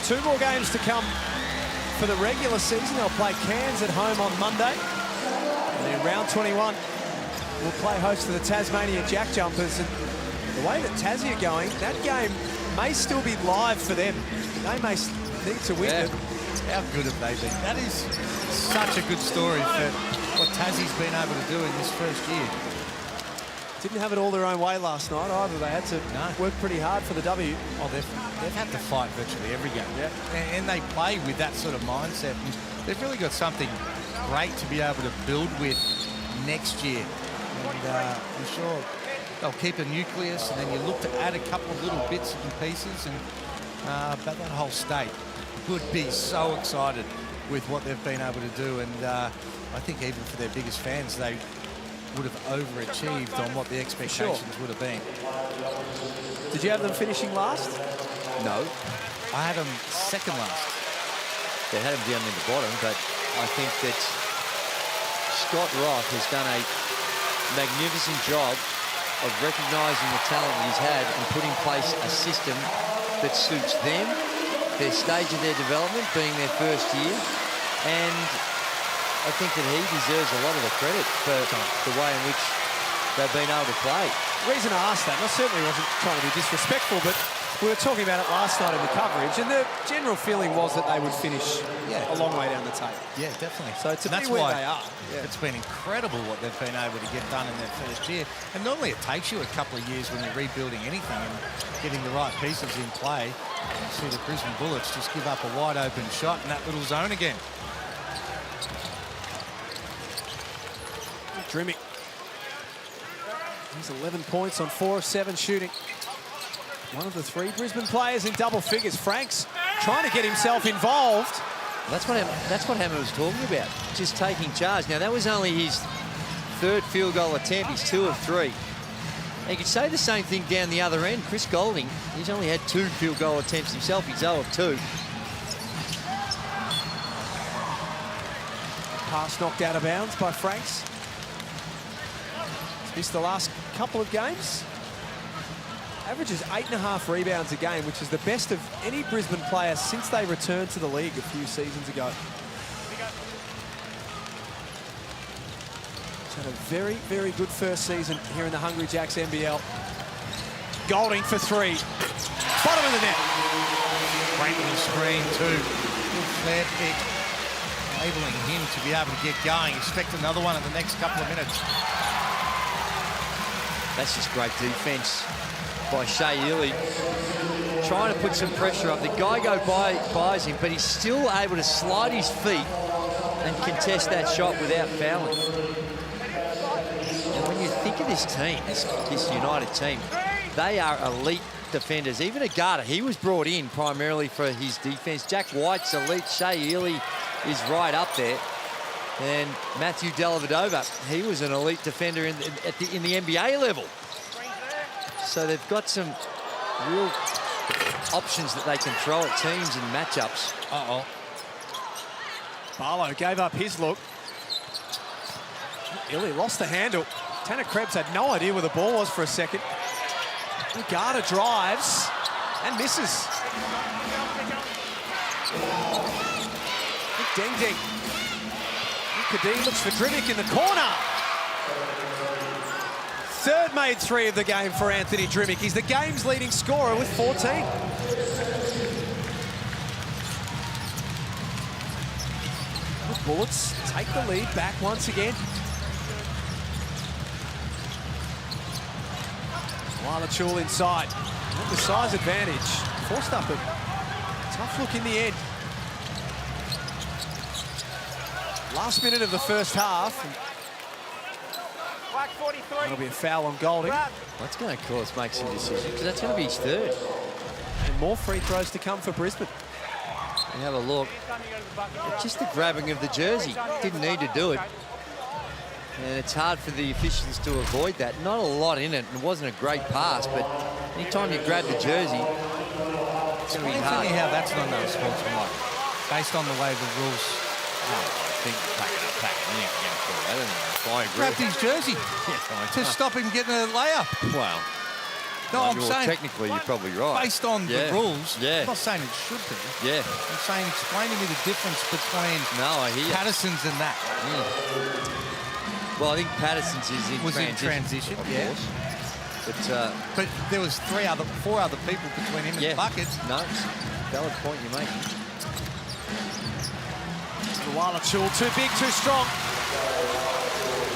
2 more games to come for the regular season. They'll play Cairns at home on Monday. And then round 21 will play host to the Tasmania Jack Jumpers. And the way that Tassie are going, that game may still be live for them. They may need to win it. How good have they been? That is such a good story for what Tassie's been able to do in this first year. Didn't have it all their own way last night either. They had to work pretty hard for the W. Oh, they've had to fight virtually every game. Yeah. And they play with that sort of mindset. And they've really got something great to be able to build with next year. And I'm sure they'll keep a nucleus, and then you look to add a couple of little bits and pieces. And but that whole state would be so excited with what they've been able to do. And I think even for their biggest fans, they would have overachieved on what the expectations would have been. Did you have them finishing last? No. I had them second last. They had him down in the bottom, but I think that Scott Roth has done a magnificent job of recognising the talent that he's had and put in place a system that suits them, their stage of their development being their first year, and I think that he deserves a lot of the credit for the way in which they've been able to play. The reason I asked that, and I certainly wasn't trying to be disrespectful, but we were talking about it last night in the coverage, and the general feeling was that they would finish a long way down the table. Yeah, definitely. So to be where they are. It's been incredible what they've been able to get done in their first year. And normally it takes you a couple of years when you're rebuilding anything and getting the right pieces in play. You see the Brisbane Bullets just give up a wide open shot in that little zone again. Drimmick. He's 11 points on 4 of 7 shooting. One of the 3 Brisbane players in double figures. Franks trying to get himself involved. That's what Hammer was talking about, just taking charge. Now, that was only his 3rd field goal attempt. He's 2 of 3. And you could say the same thing down the other end. Chris Golding, he's only had 2 field goal attempts himself. He's 0 of 2. Pass knocked out of bounds by Franks. He's missed the last couple of games. Averages 8.5 rebounds a game, which is the best of any Brisbane player since they returned to the league a few seasons ago. He's had a very, very good first season here in the Hungry Jacks NBL. Golding for 3. Bottom of the net. Great little screen too. Good flare pick. Enabling him to be able to get going. Expect another one in the next couple of minutes. That's just great defence by Shea Ely, trying to put some pressure up. The guy buys him, but he's still able to slide his feet and contest that shot without fouling. And when you think of this team, this United team, they are elite defenders. Even Agata, he was brought in primarily for his defence. Jack White's elite. Shea Ely is right up there. And Matthew Dellavedova, he was an elite defender in the NBA level. So they've got some real options that they can throw at teams in matchups. Barlow gave up his look. Illy lost the handle. Tanner Krebs had no idea where the ball was for a second. Garda drives and misses. Ding ding. Kadee looks for Drimmick in the corner. 3rd made 3 of the game for Anthony Drimmick. He's the game's leading scorer with 14. The Bullets take the lead back once again. Chul inside. The size advantage. Forced up a tough look in the end. Last minute of the first half. That'll be a foul on Golding. That's going to cause make some decisions, because that's going to be his 3rd. And more free throws to come for Brisbane. and have a look. Just the grabbing of the jersey. Didn't need to do it. And it's hard for the officials to avoid that. Not a lot in it. It wasn't a great pass, but anytime you grab the jersey, it's going to be hard. Funny how that's not no sportsmanlike, based on the way the rules. I think pack it up. I don't know. I agree. Grabbed his jersey to stop him getting a layup. Wow. No, I'm saying technically you're probably right. Based on the rules, I'm not saying it should be. Yeah. I'm saying explain to me the difference between I hear Patterson's and that. Well, I think Patterson's is in transition. Of course. But there was four other people between him and Bucket. No, it's a valid point you're making. Luala Chul, too big, too strong.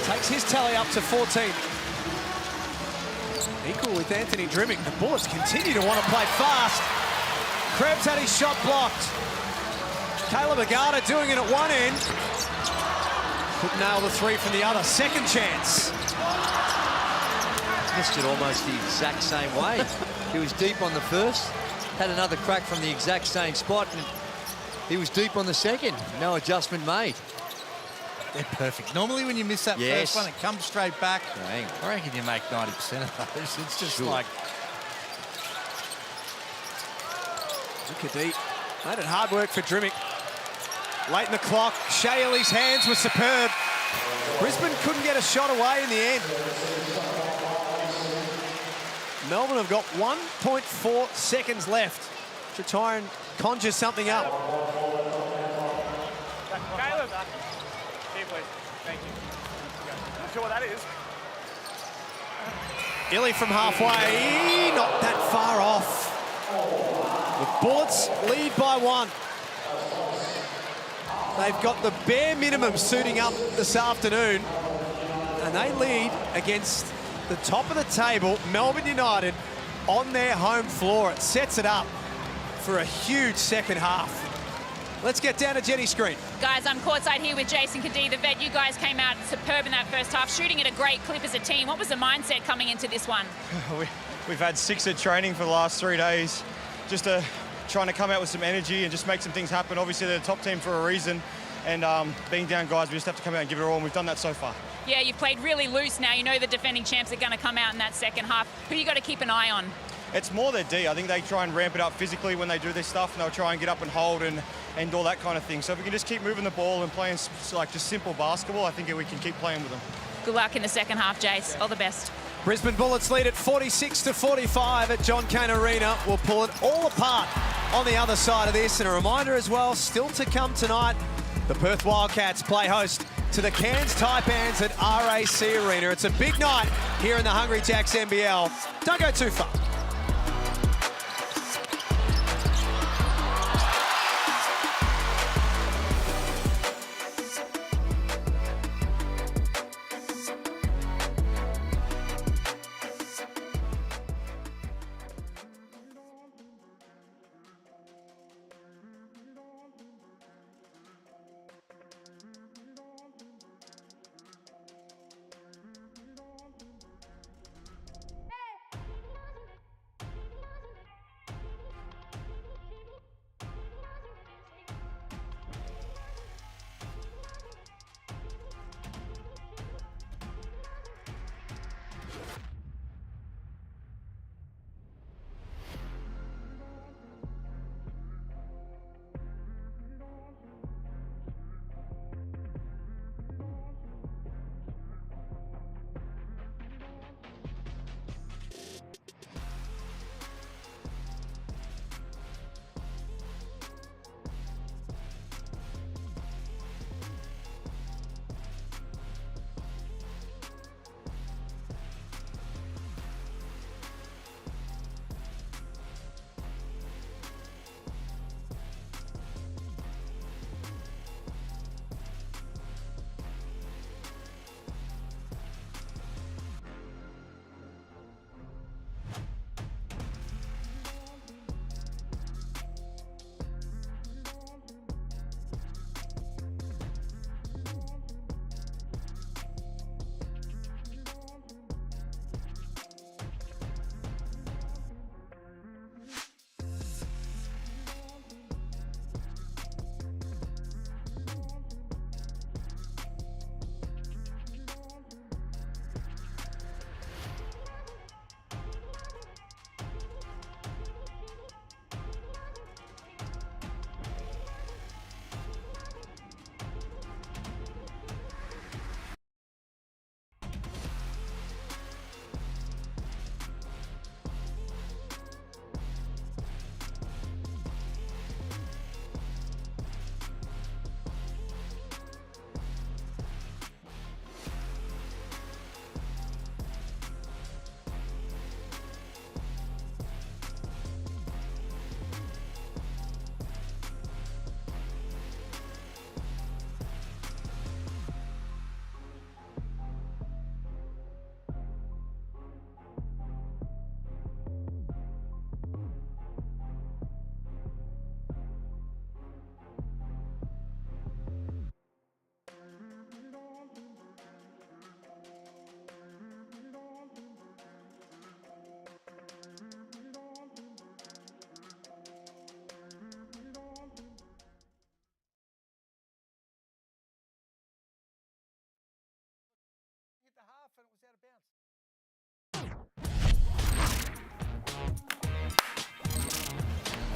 Takes his tally up to 14. Equal with Anthony Drimmick. The Bullets continue to want to play fast. Krebs had his shot blocked. Caleb Agata doing it at one end. Couldn't nail the three from the other. Second chance. Missed it almost the exact same way. He was deep on the first, had another crack from the exact same spot, and he was deep on the second. No adjustment made. They're perfect. Normally when you miss that first one, it comes straight back. Dang. I reckon you make 90% of those. It's just like... Look at deep. Made it hard work for Drimmick. Late in the clock, Shea Ellie's hands were superb. Brisbane couldn't get a shot away in the end. Melbourne have got 1.4 seconds left to try and conjure something up. Caleb. Here, please. Thank you. Not sure what that is. Illy from halfway, not that far off. The Bullets lead by one. They've got the bare minimum suiting up this afternoon, and they lead against the top of the table, Melbourne United, on their home floor. It sets it up for a huge second half. Let's get down to Jenny's screen. Guys, I'm courtside here with Jason Kadee, the vet. You guys came out superb in that first half, shooting at a great clip as a team. What was the mindset coming into this one? We've had 6 at training for the last 3 days, just trying to come out with some energy and just make some things happen. Obviously, they're the top team for a reason, and being down guys, we just have to come out and give it all, and we've done that so far. Yeah, you've played really loose now. You know the defending champs are going to come out in that second half. Who you got to keep an eye on? It's more their D. I think they try and ramp it up physically when they do this stuff, and they'll try and get up and hold and all that kind of thing. So if we can just keep moving the ball and playing like just simple basketball, I think we can keep playing with them. Good luck in the second half, Jace. All the best. Brisbane Bullets lead at 46-45 at John Cain Arena. We'll pull it all apart on the other side of this. And a reminder as well, still to come tonight, the Perth Wildcats play host to the Cairns Taipans at RAC Arena. It's a big night here in the Hungry Jacks NBL. Don't go too far.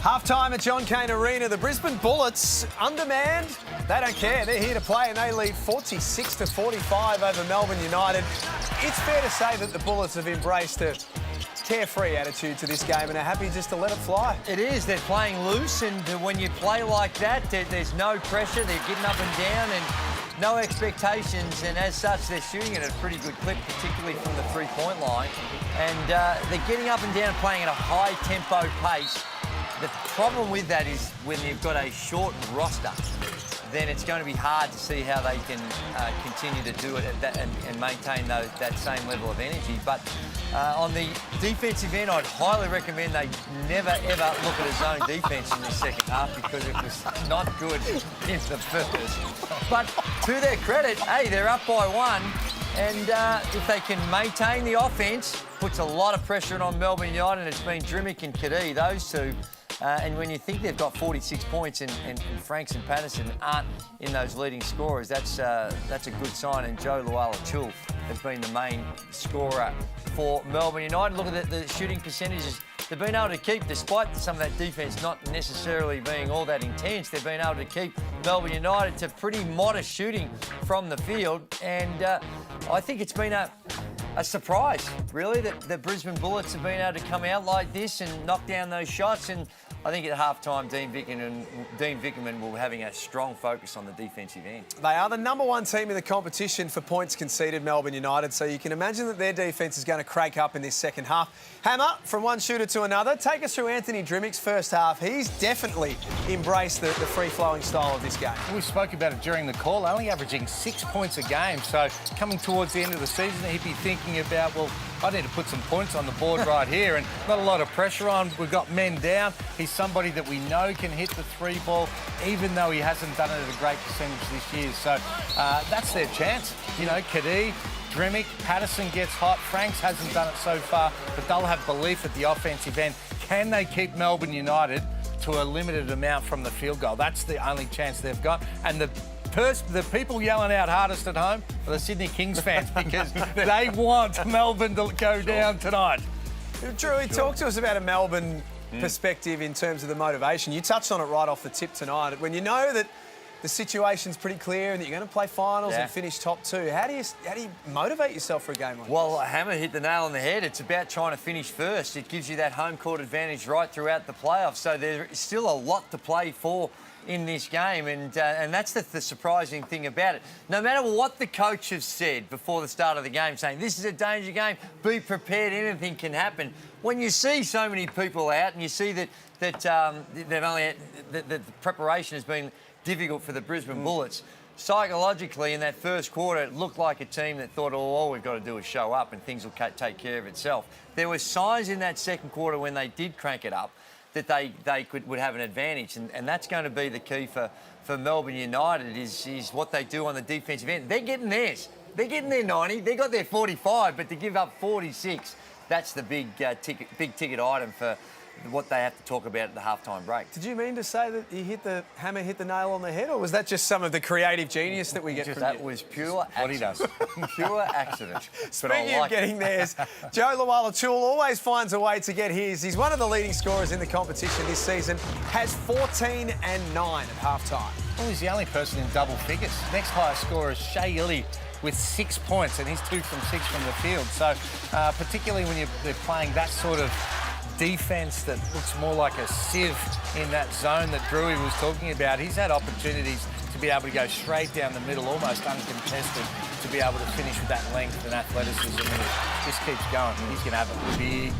Half-time at John Cain Arena. The Brisbane Bullets, undermanned. They don't care. They're here to play, and they lead 46-45 over Melbourne United. It's fair to say that the Bullets have embraced a carefree attitude to this game and are happy just to let it fly. It is. They're playing loose, and when you play like that, there's no pressure. They're getting up and down and no expectations, and as such, they're shooting at a pretty good clip, particularly from the three-point line. And they're getting up and down and playing at a high-tempo pace. The problem with that is when you've got a shortened roster, then it's going to be hard to see how they can continue to do it at that and maintain that same level of energy. But on the defensive end, I'd highly recommend they never, ever look at a zone defence in the second half because it was not good in the first. But to their credit, hey, they're up by one. And if they can maintain the offence, puts a lot of pressure on Melbourne United, and it's been Drimmick and Kadee, those two. And when you think they've got 46 points and Franks and Patterson aren't in those leading scorers, that's a good sign. And Joe Luala-Chul has been the main scorer for Melbourne United. Look at the shooting percentages they've been able to keep, despite some of that defence not necessarily being all that intense. They've been able to keep Melbourne United to pretty modest shooting from the field. And I think it's been a surprise, really, that the Brisbane Bullets have been able to come out like this and knock down those shots. And I think at half-time, Dean Vickerman will be having a strong focus on the defensive end. They are the #1 team in the competition for points conceded, Melbourne United, so you can imagine that their defence is going to crank up in this second half. Hammer, from one shooter to another, take us through Anthony Drimmick's first half. He's definitely embraced the free-flowing style of this game. We spoke about it during the call, only averaging 6 points a game. So coming towards the end of the season, he'd be thinking about, well, I need to put some points on the board right here, and not a lot of pressure on. We've got men down. He's somebody that we know can hit the three ball, even though he hasn't done it at a great percentage this year. So that's their chance. You know, Kadee, Drimmick, Patterson gets hot. Franks hasn't done it so far, but they'll have belief at the offensive end. Can they keep Melbourne United to a limited amount from the field goal? That's the only chance they've got. And the people yelling out hardest at home are the Sydney Kings fans because they want Melbourne to go down tonight. Drew, talk to us about a Melbourne perspective in terms of the motivation. You touched on it right off the tip tonight. When you know that the situation's pretty clear and that you're going to play finals and finish top two, how do you motivate yourself for a game like this? Well, Hammer hit the nail on the head. It's about trying to finish first. It gives you that home court advantage right throughout the playoffs. So there's still a lot to play for in this game, and that's the surprising thing about it. No matter what the coach has said before the start of the game, saying this is a danger game, be prepared, anything can happen. When you see so many people out and you see that the preparation has been difficult for the Brisbane Bullets, psychologically in that first quarter it looked like a team that thought, oh, all we've got to do is show up and things will take care of itself. There were signs in that second quarter when they did crank it up that they would have an advantage, and that's going to be the key for Melbourne United is what they do on the defensive end. They're getting theirs. They're getting their 90. They got their 45, but to give up 46, that's the big ticket item for what they have to talk about at the halftime break. Did you mean to say that Hammer hit the nail on the head, or was that just some of the creative genius that we get from that you? was pure accident. What he does. Pure accident. Speaking of getting theirs, Joe Luala-Chul always finds a way to get his. He's one of the leading scorers in the competition this season, has 14 and 9 at halftime. Well, he's the only person in double figures. Next highest scorer is Shea Illy with 6 points, and he's 2 from 6 from the field. So particularly when they're playing that sort of defence that looks more like a sieve in that zone that Drewy was talking about, he's had opportunities to be able to go straight down the middle, almost uncontested, to be able to finish with that length and athleticism. And if this keeps going, he's going to have a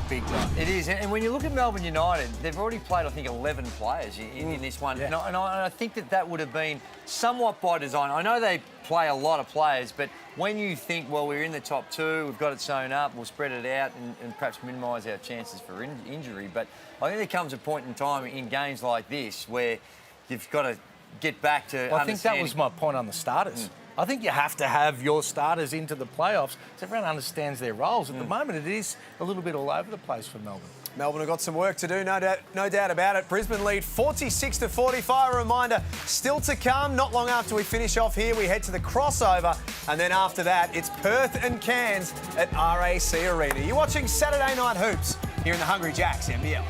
big night. It is, and when you look at Melbourne United, they've already played, I think, 11 players in this one. Yeah. And I think that would have been somewhat by design. I know they play a lot of players, but when you think, well, we're in the top two, we've got it sewn up, we'll spread it out and perhaps minimise our chances for injury. But I think there comes a point in time in games like this where you've got to get back to I think that was my point on the starters. I think you have to have your starters into the playoffs so everyone understands their roles. At the moment, it is a little bit all over the place for Melbourne. Melbourne have got some work to do, no doubt about it. Brisbane lead 46-45. A reminder, still to come. Not long after we finish off here, we head to the crossover. And then after that, it's Perth and Cairns at RAC Arena. You're watching Saturday Night Hoops here in the Hungry Jacks NBL.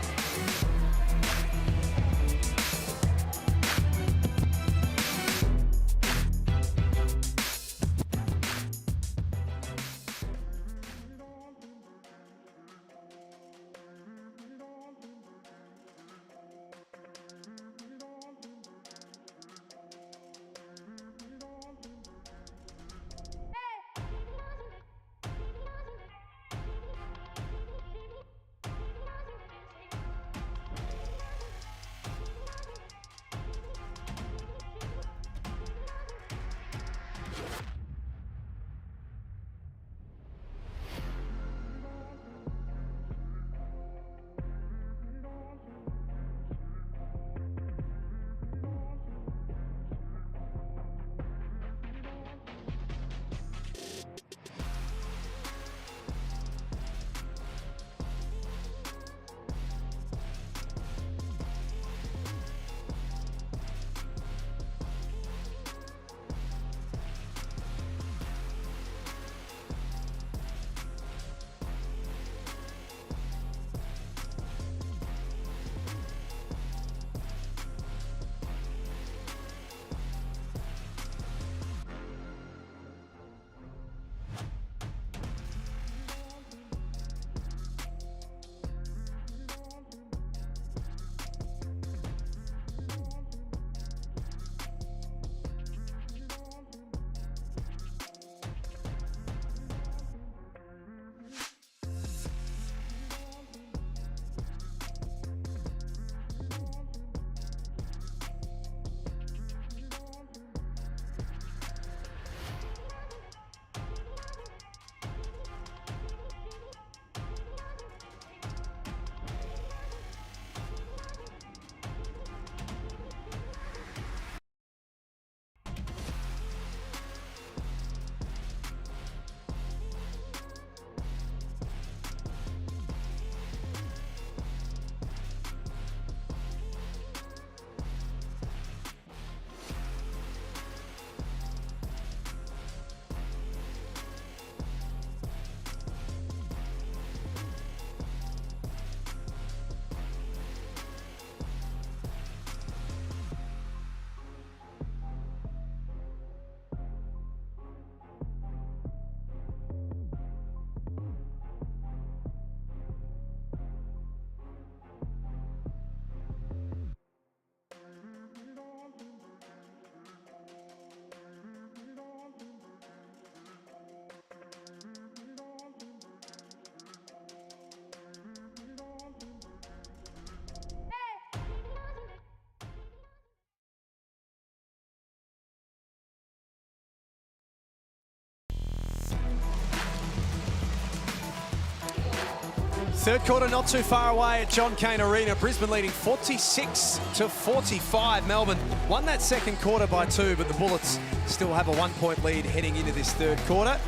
Third quarter not too far away at John Cain Arena. Brisbane leading 46-45. Melbourne won that second quarter by 2, but the Bullets still have a 1-point lead heading into this third quarter.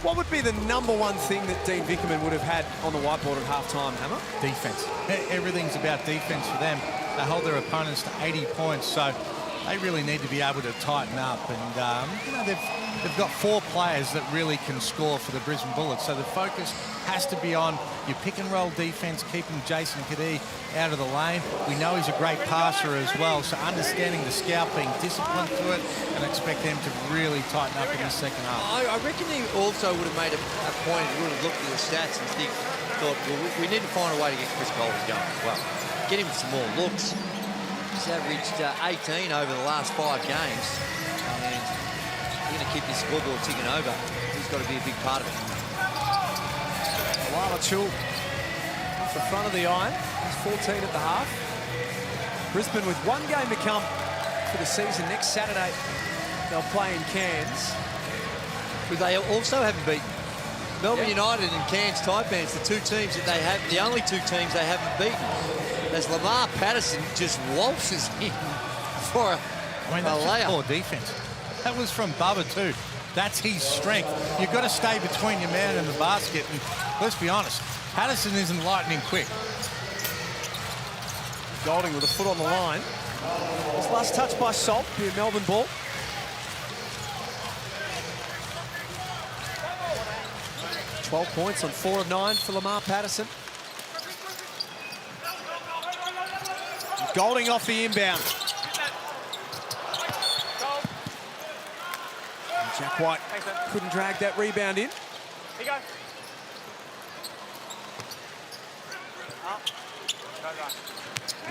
What would be the number one thing that Dean Vickerman would have had on the whiteboard at halftime, Hammer? Defense. Everything's about defense for them. They hold their opponents to 80 points, so they really need to be able to tighten up. And, you know, they've got 4 players that really can score for the Brisbane Bullets, so the focus has to be on your pick-and-roll defense, keeping Jason Kadee out of the lane. We know he's a great passer as well, so understanding the scout, being disciplined to it, and expect them to really tighten up in the second half. I reckon he also would have made a point, he would have looked at the stats and thought, well, we need to find a way to get Chris Colvin going as well. Get him some more looks. He's averaged 18 over the last 5 games, and he's going to keep this scoreboard ticking over. He's got to be a big part of it. Lala Chul off the front of the iron. He's 14 at the half. Brisbane with 1 game to come for the season. Next Saturday, they'll play in Cairns. But they also haven't beaten Melbourne United and Cairns Taipans, the 2 teams that they have, the only 2 teams they haven't beaten. As Lamar Patterson just waltzes in for a that's layup. Poor defense. That was from Bubba too. That's his strength. You've got to stay between your man and the basket. And let's be honest, Patterson isn't lightning quick. Golding with a foot on the line. His last touch by Salt, the Melbourne ball. $12 points on 4 of 9 for Lamar Patterson. Golding off the inbound. And Jack White couldn't drag that rebound in. Here you go.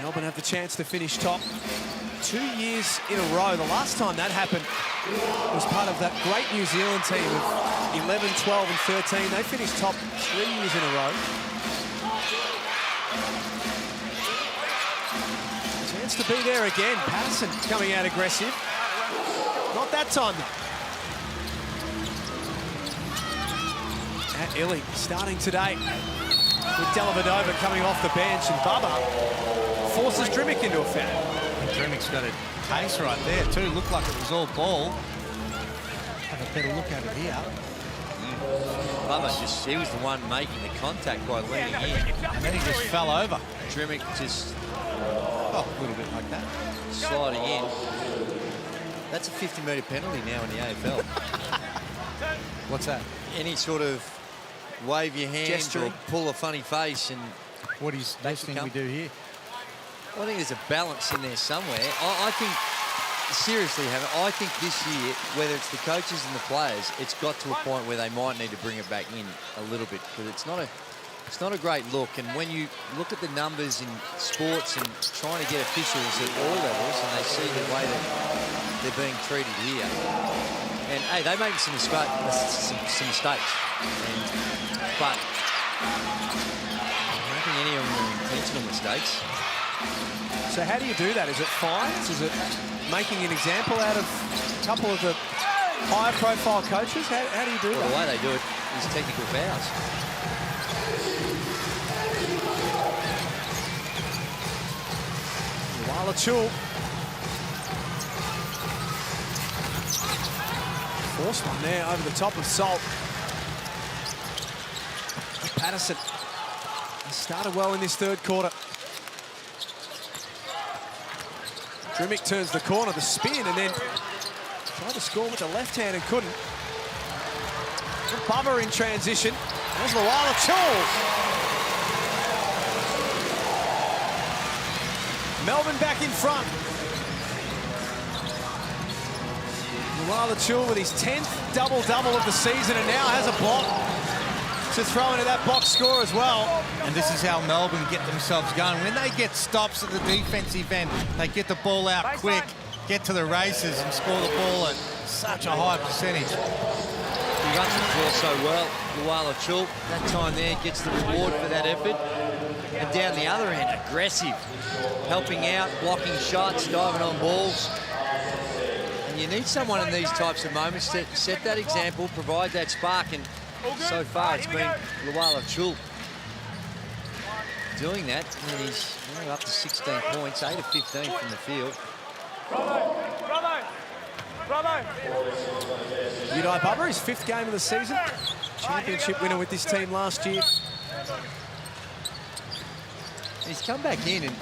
Melbourne have the chance to finish top 2 years in a row. The last time that happened was part of that great New Zealand team of 11, 12 and 13. They finished top 3 years in a row. Chance to be there again. Patterson coming out aggressive. Not that time though. At Illy starting today with Dellavedova coming off the bench, and Bubba forces Drimmick into a foul. Drimmick's got a case right there too. Looked like it was all ball. Have a better look at it here. Bubba he was the one making the contact by leaning in. And then he just fell over. Drimmick just a little bit like that. Sliding in. That's a 50-metre penalty now in the AFL. What's that? Any sort of wave your hand gesturing, or pull a funny face, and what is next thing we do here? Well, I think there's a balance in there somewhere. I think, seriously, I think this year, whether it's the coaches and the players, it's got to a point where they might need to bring it back in a little bit, because it's not a great look. And when you look at the numbers in sports and trying to get officials at all levels, and they see the way that they're being treated here, and hey, they make some mistakes, but I don't think any of them are intentional mistakes. So how do you do that? Is it fines? Is it making an example out of a couple of the higher profile coaches? How do you do that? The way they do it is technical fouls. Lala Chul. Forced one there over the top of Salt. Patterson started well in this third quarter. Drimmick turns the corner, the spin, and then tried to score with the left hand and couldn't. Bubba in transition. There's Lala Chul. Melbourne back in front. Lala Chul with his 10th double-double of the season, and now has a block to throw into that box score as well. And this is how Melbourne get themselves going. When they get stops at the defensive end, they get the ball out quick, get to the races and score the ball at such a high percentage. He runs the floor so well, Lala Chul. That time there gets the reward for that effort. And down the other end, aggressive, helping out, blocking shots, diving on balls. And you need someone in these types of moments to set that example, provide that spark, and so far it's been Lala Chul. doing that, and he's up to 16 points, 8 of 15 from the field. Udai Bubba, his 5th game of the season. Championship winner with this team last year. He's come back in and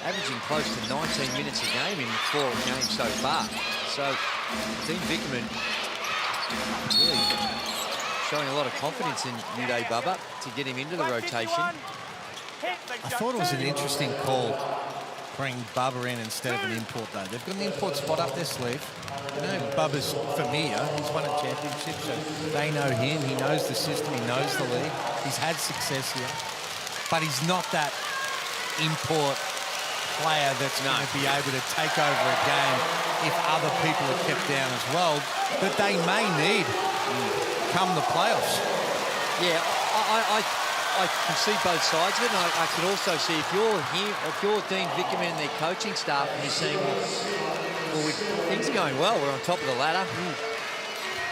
averaging close to 19 minutes a game in 4 games so far. So Dean Vickerman really showing a lot of confidence in Udai Bubba to get him into the rotation. I thought it was an interesting call, bring Bubba in instead of an import, though. They've got an import spot up their sleeve. You know, Bubba's familiar. He's won a championship, so they know him. He knows the system. He knows the league. He's had success here. But he's not that import player that's going to be able to take over a game if other people are kept down as well, that they may need come the playoffs. Yeah, I can see both sides of it, and I could also see if you're here, if you're Dean Vickerman and their coaching staff, and you're saying, well, things are going well, we're on top of the ladder,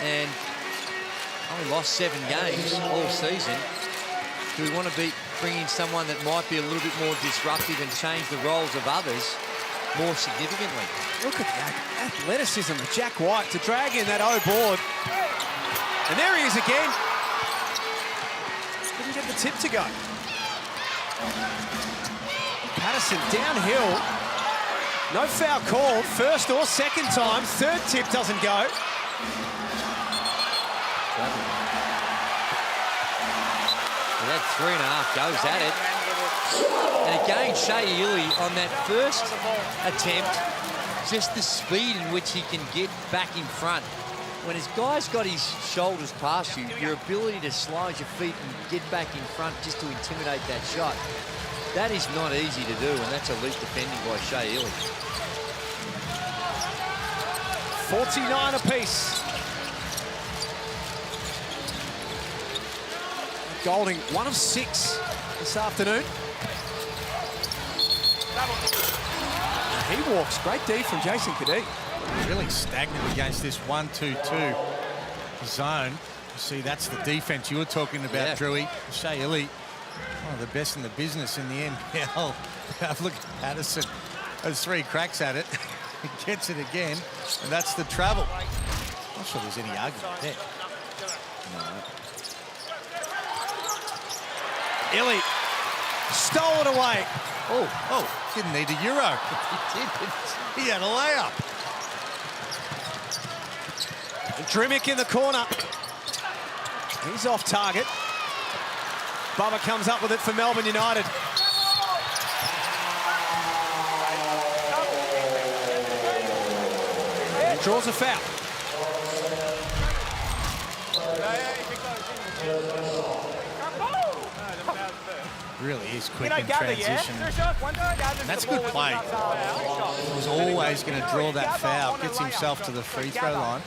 and only lost 7 games all season. Do we want to bring in someone that might be a little bit more disruptive and change the roles of others more significantly? Look at that athleticism of Jack White to drag in that O board. And there he is again. Didn't get the tip to go. Patterson downhill. No foul called, first or second time. 3rd tip doesn't go. That 3.5 goes at it. And again, Shea Ely on that first attempt, just the speed in which he can get back in front. When his guy's got his shoulders past you, your ability to slide your feet and get back in front just to intimidate that shot, that is not easy to do, and that's elite defending by Shea Ely. 49 apiece. Golding, 1 of 6 this afternoon. He walks. Great D from Jason Kadee. Really stagnant against this 1-2-2 zone. You see, that's the defense you were talking about, Drewy. Shea Ely, one of the best in the business in the NBL. Look at Patterson. Has 3 cracks at it. He gets it again, and that's the travel. I'm not sure there's any argument there. No. Ely stole it away. Oh, didn't need a Euro. He did. He had a layup. Drimmick in the corner. He's off target. Bubba comes up with it for Melbourne United. And draws a foul. Really is quick in transition. And that's good play. He was always going to draw that foul. Gets himself to the free throw line.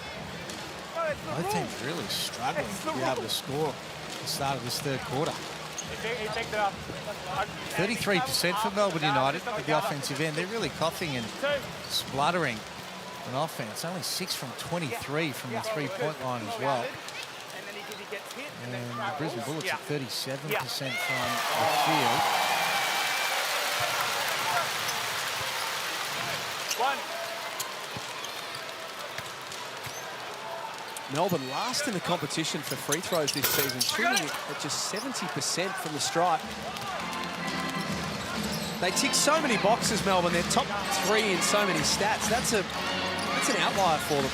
Both teams really struggling to be able to score at the start of this 3rd quarter. 33% for Melbourne United at the offensive end. They're really coughing and spluttering on offense. Only 6 from 23 from the 3-point line as well. And the Brisbane Bullets at 37% from the field. Melbourne last in the competition for free throws this season, shooting at just 70% from the stripe. They tick so many boxes, Melbourne. They're top 3 in so many stats. That's an outlier for them.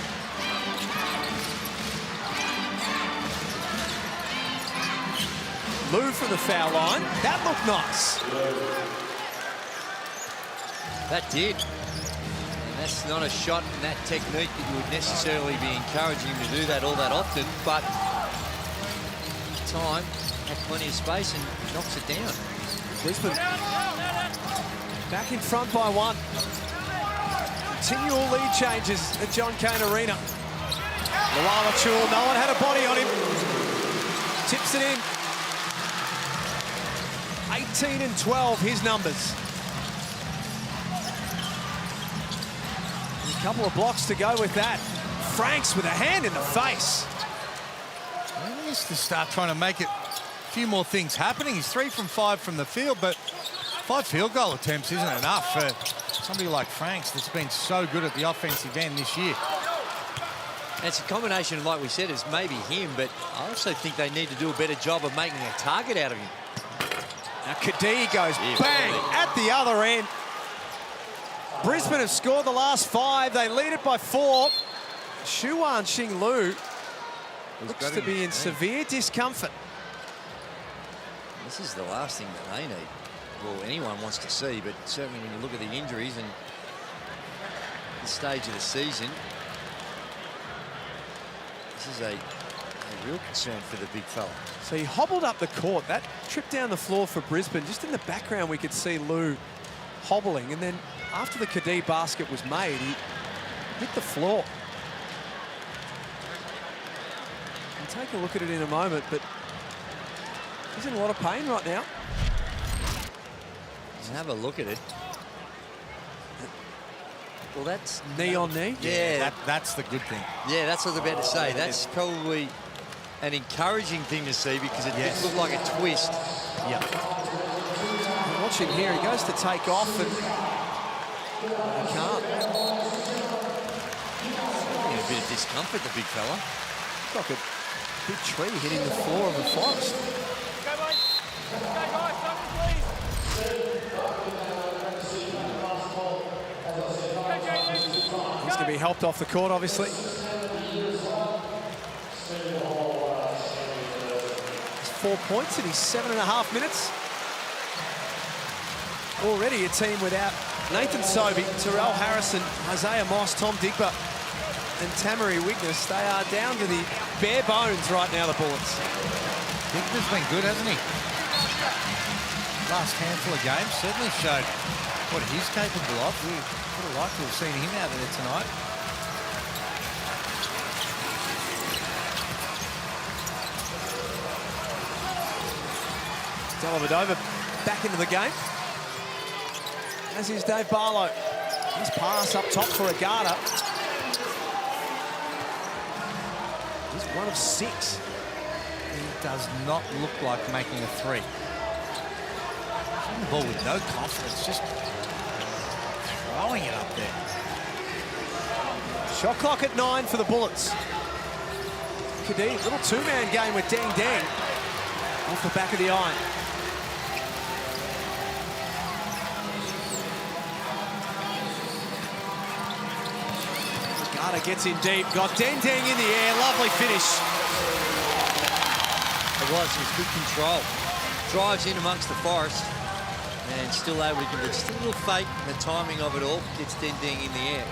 Move from the foul line. That looked nice. That did. And that's not a shot in that technique that you would necessarily be encouraging him to do that all that often, but time, had plenty of space and knocks it down. Brisbane back in front by 1. Continual lead changes at John Cain Arena. Luala Chul, no one had a body on him. Tips it in. 18 and 12, his numbers. A couple of blocks to go with that. Franks with a hand in the face. He needs to start trying to make it few more things happening. He's 3 from 5 from the field, but 5 field goal attempts isn't enough for somebody like Franks that's been so good at the offensive end this year. It's a combination, like we said, is maybe him, but I also think they need to do a better job of making a target out of him. Now Kadee goes bang at the other end. Brisbane have scored the last 5. They lead it by 4. Shuan Xinglu looks to be in severe discomfort. This is the last thing that they need. Well, anyone wants to see, but certainly when you look at the injuries and the stage of the season, this is a real concern for the big fella. So he hobbled up the court. That trip down the floor for Brisbane. Just in the background, we could see Lou hobbling. And then after the Kadee basket was made, he hit the floor. We'll take a look at it in a moment, but he's in a lot of pain right now. Let's have a look at it. Well, that's... Knee on knee? Yeah. That's the good thing. Yeah, that's what I was about to say. That's probably an encouraging thing to see because it didn't look like a twist. Yeah. Watching here, he goes to take off and he can't. In a bit of discomfort, the big fella. It's like a big tree hitting the floor of the forest. Needs to be helped off the court, obviously. It's 4 points in his 7.5 minutes. Already a team without Nathan Sobey, Terrell Harrison, Isaiah Moss, Tom Digba, and Tamari Wigness. They are down to the bare bones right now, the Bullets. Digba's been good, hasn't he? Last handful of games certainly showed what he's capable of. We would have liked to have seen him out of there tonight. Dellavedova back into the game. As is Dave Barlow. His pass up top for Agata. Just 1 of 6. He does not look like making a 3. The ball with no confidence, just throwing it up there. Shot clock at 9 for the Bullets. Kadee, little 2-man game with Deng Deng off the back of the iron. Agata gets in deep, got Deng Deng in the air, lovely finish. It was good control. Drives in amongst the forest. And still able to give it just a little fake in the timing of it all. Gets Deng Deng in the air.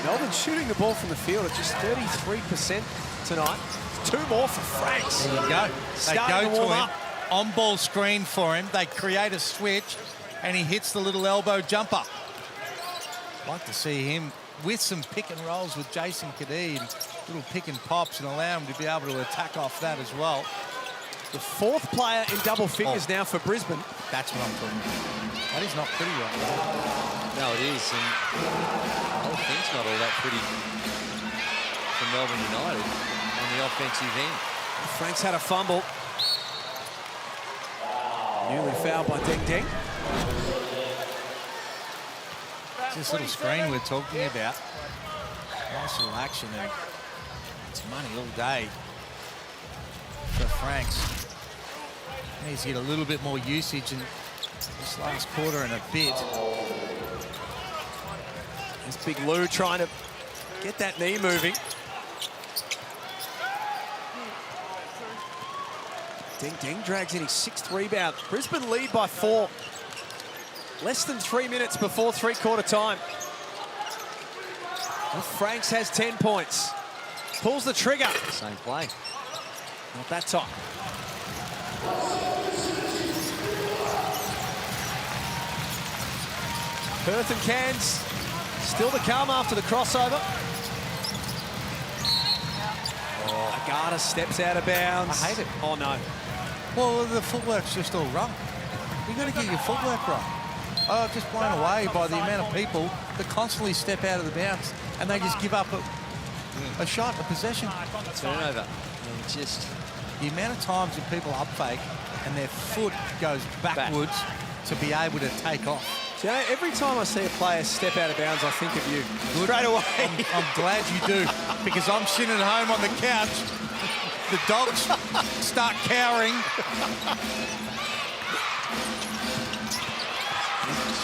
Melbourne shooting the ball from the field at just 33% tonight. 2 more for Franks. There you go. They Starting go to warm to him. up. On-ball screen for him. They create a switch, and he hits the little elbow jumper. Like to see him with some pick and rolls with Jason Kadee and little pick and pops and allow him to be able to attack off that as well. The 4th player in double figures now for Brisbane. That's what I'm talking about. That is not pretty right now. No, it is. And the whole thing's not all that pretty for Melbourne United on the offensive end. Franks had a fumble. Newly fouled by Deng Deng. This little screen we're talking about. Nice little action, and it's money all day for Franks. He needs to get a little bit more usage in this last quarter and a bit. This big Lou trying to get that knee moving. Deng Deng drags in his 6th rebound. Brisbane lead by 4. Less than 3 minutes before 3/4 time. Well, Franks has 10 points. Pulls the trigger. Same play. Not that time. Perth and Cairns still to come after the crossover. Agata steps out of bounds. I hate it. Oh, no. Well, the footwork's just all wrong. You've got to get your footwork right. Oh, just blown away by the amount of people that constantly step out of the bounce and they just give up a shot, a possession. Turnover. And just the amount of times that people up fake and their foot goes backwards to be able to take off. Do you know, every time I see a player step out of bounds, I think of you. Good. Straight away. I'm glad you do, because I'm sitting at home on the couch. The dogs start cowering.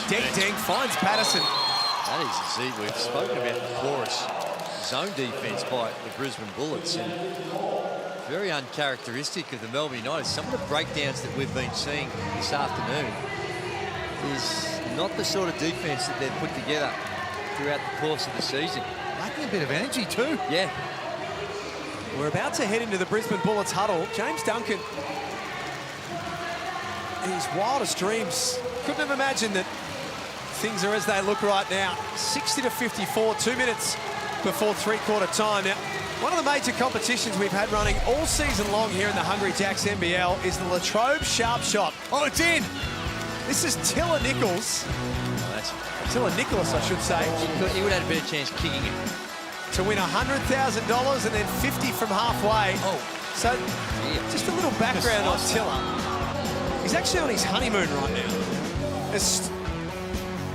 Deng finds Patterson. That is easy. We've spoken about the porous zone defence by the Brisbane Bullets, and very uncharacteristic of the Melbourne United. Some of the breakdowns that we've been seeing this afternoon is not the sort of defence that they've put together throughout the course of the season. Lacking a bit of energy too. Yeah. We're about to head into the Brisbane Bullets huddle. James Duncan, in his wildest dreams, couldn't have imagined that things are as they look right now. 60-54, 2 minutes before three-quarter time. Now, one of the major competitions we've had running all season long here in the Hungry Jacks NBL is the Latrobe Sharp Shot. Oh, it's in! This is Tiller Nichols. Oh, that's... Tiller Nicholas, I should say. He would have had a better chance kicking it. To win $100,000 and then 50 from halfway. Oh. So, just a little background on Tiller. He's actually on his honeymoon right now.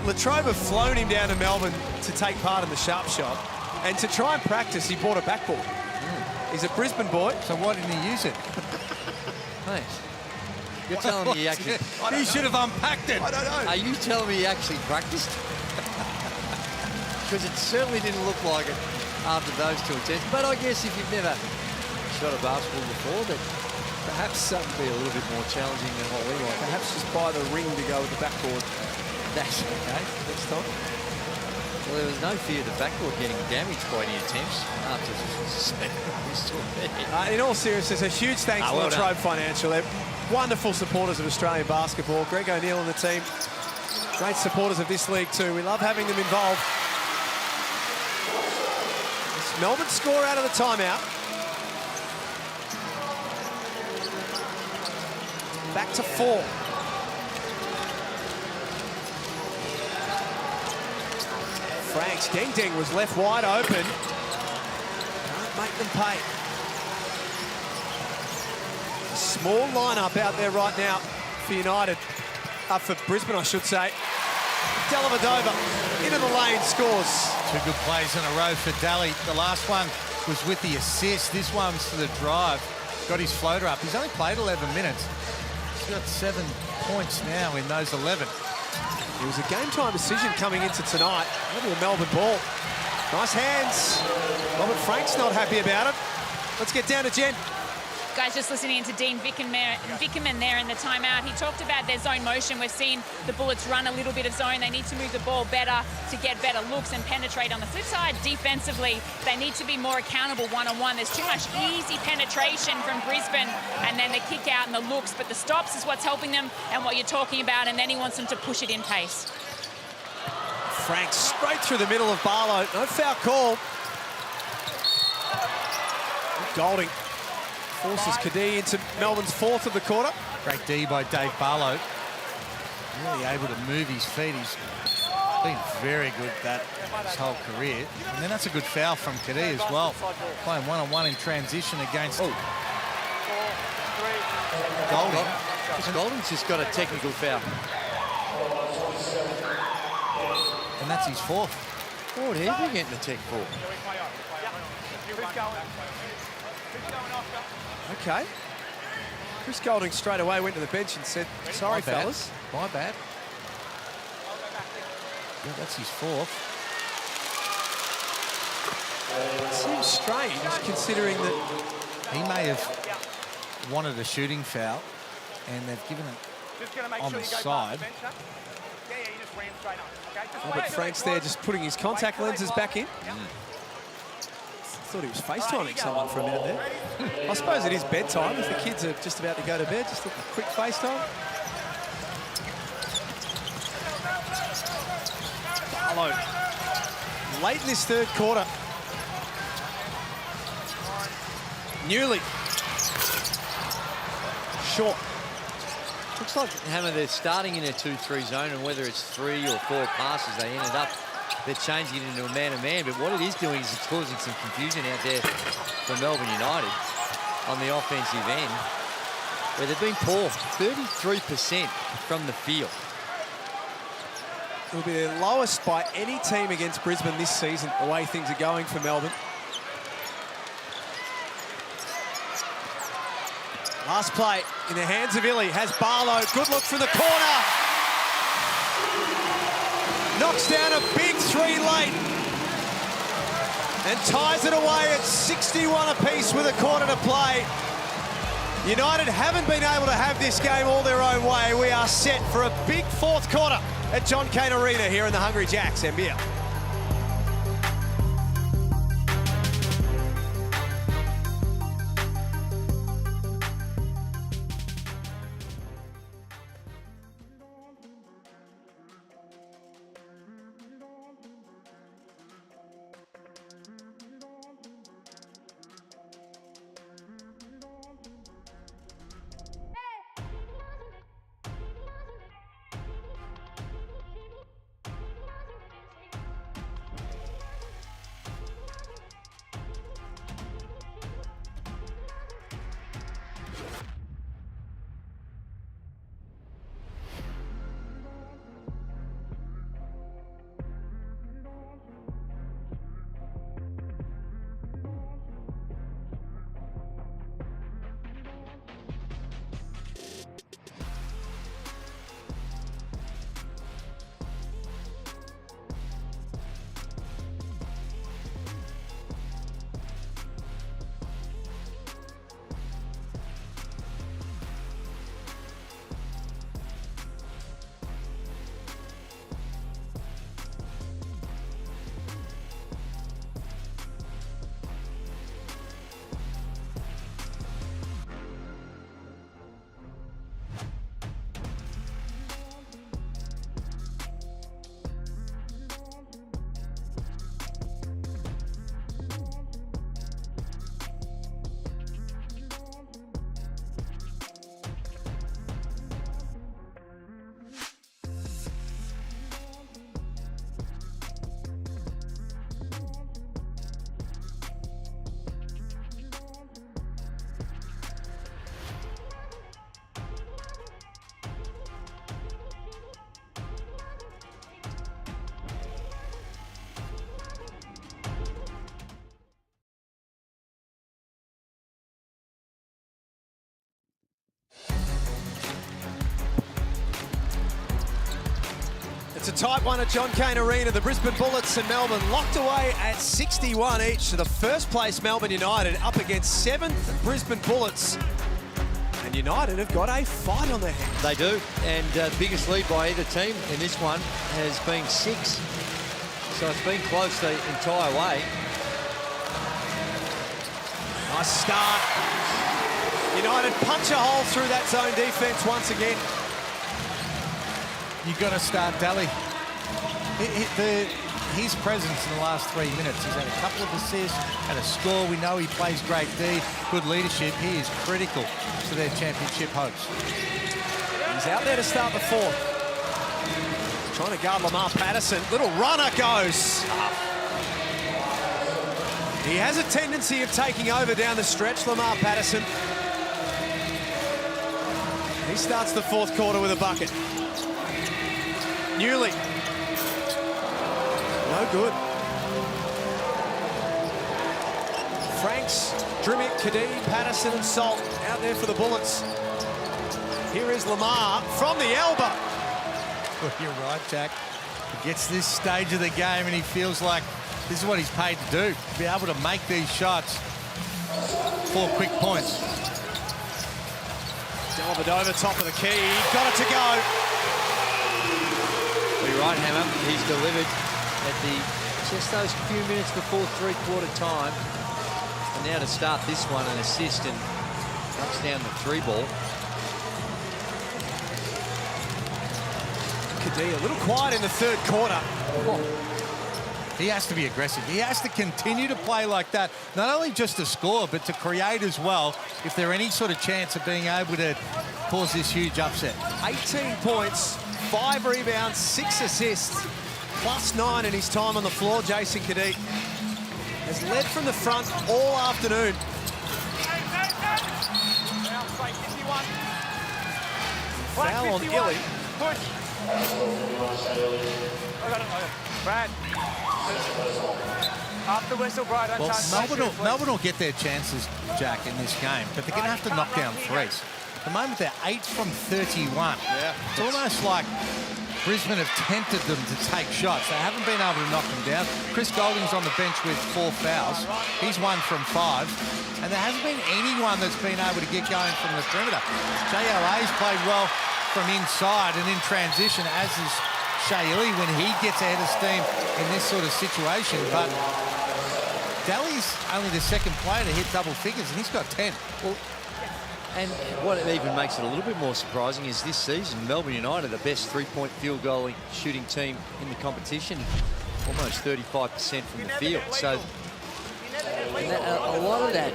Latrobe have flown him down to Melbourne to take part in the Sharp Shot. And to try and practice, he bought a backboard. He's a Brisbane boy. So why didn't he use it? Thanks. You're telling me he actually... He should have unpacked it. I don't know. Are you telling me he actually practiced? Because it certainly didn't look like it after those two attempts. But I guess if you've never shot a basketball before, that perhaps something be a little bit more challenging than what we want. Perhaps just buy the ring to go with the backboard. That's okay. Next time. Well, there was no fear of the backboard getting damaged by any attempts after in all seriousness, a huge thanks to Latrobe Financial. They're wonderful supporters of Australian basketball. Greg O'Neill and the team, great supporters of this league too. We love having them involved. It's Melbourne score out of the timeout. Back to 4. Franks, Deng was left wide open. Can't make them pay. A small lineup out there right now for United. For Brisbane, I should say. Dellavedova into the lane, scores. 2 good plays in a row for Daly. The last one was with the assist. This one's for the drive. Got his floater up. He's only played 11 minutes. He's got 7 points now in those 11. It was a game-time decision coming into tonight. Maybe a Melbourne ball. Nice hands. Robert Frank's not happy about it. Let's get down to Jen. Guys, just listening to Dean Vickerman there in the timeout. He talked about their zone motion. We've seen the Bullets run a little bit of zone. They need to move the ball better to get better looks and penetrate. On the flip side, defensively, they need to be more accountable one-on-one. There's too much easy penetration from Brisbane, and then the kick out and the looks. But the stops is what's helping them and what you're talking about, and then he wants them to push it in pace. Frank straight through the middle of Barlow. No foul call. Golding forces Cadee into Melbourne's 4th of the quarter. Great D by Dave Barlow. Really able to move his feet. He's been very good at that his whole career. And then that's a good foul from Cadee as well. Playing one-on-one in transition against Golding. Golding's just got a technical foul. And that's his 4th. Oh, he's been getting the tech 4. Okay. Chris Golding straight away went to the bench and said, sorry, fellas. My bad. Yeah, that's his 4th. It seems strange, considering that he may have wanted a shooting foul, and they've given it on the side. Robert Frank's there just putting his contact lenses back in. Thought he was FaceTiming someone for a minute there. I suppose it is bedtime. If the kids are just about to go to bed, just a quick FaceTime. Barlow. Late in this 3rd quarter. Newley. Short. Looks like Hammer, they're starting in a 2-3 zone, and whether it's 3 or 4 passes, they ended up, they're changing it into a man-to-man. But what it is doing is it's causing some confusion out there for Melbourne United. on the offensive end, where they've been poor, 33% from the field. It will be their lowest by any team against Brisbane this season, the way things are going for Melbourne. Last play in the hands of Illy, has Barlow, good look from the corner. Knocks down a big three late and ties it away at 61 apiece with a quarter to play. United haven't been able to have this game all their own way. We are set for a big fourth quarter at John Cain Arena here in the Hungry Jacks NBL. It's a tight one at John Cain Arena. The Brisbane Bullets and Melbourne locked away at 61 each to the first place Melbourne United up against 7th Brisbane Bullets. And United have got a fight on their hands. They do, and the biggest lead by either team in this one has been 6. So it's been close the entire way. Nice start. United punch a hole through that zone defence once again. You've got to start Daly. His presence in the last 3 minutes, he's had a couple of assists and a score. We know he plays great D, good leadership. He is critical to their championship hopes. He's out there to start the fourth. Trying to guard Lamar Patterson. Little runner goes up. He has a tendency of taking over down the stretch, Lamar Patterson. He starts the fourth quarter with a bucket. Newley. No good. Franks, Drimmick, Kadee, Patterson and Salt out there for the Bullets. Here is Lamar from the elbow. Well, you're right, Jack. He gets this stage of the game and he feels like this is what he's paid to do. To be able to make these shots. 4 quick points. Dellavedova, top of the key. Got it to go. You're right, Hammer. He's delivered at just those few minutes before three-quarter time. And now to start this one, an assist and knocks down the 3-ball. Kadee a little quiet in the third quarter. He has to be aggressive. He has to continue to play like that, not only just to score, but to create as well, if there any sort of chance of being able to cause this huge upset. 18 points, 5 rebounds, 6 assists, +9 in his time on the floor. Jason Kadee has led from the front all afternoon. Foul on Illy. Push. I got it. Brad. Up the whistle, Brad. Don't touch. Melbourne will get their chances, Jack, in this game, but they're going to have to knock down threes. At the moment, they're 8 from 31. Yeah. It's almost like Brisbane have tempted them to take shots. They haven't been able to knock them down. Chris Golding's on the bench with 4 fouls. He's 1 from 5. And there hasn't been anyone that's been able to get going from the perimeter. JLA's played well from inside and in transition, as is Shaylee when he gets ahead of steam in this sort of situation. But Daly's only the second player to hit double figures, and he's got 10. Well, and what even makes it a little bit more surprising is this season, Melbourne United, the best three-point field goal shooting team in the competition, almost 35% from the field. So a lot of that,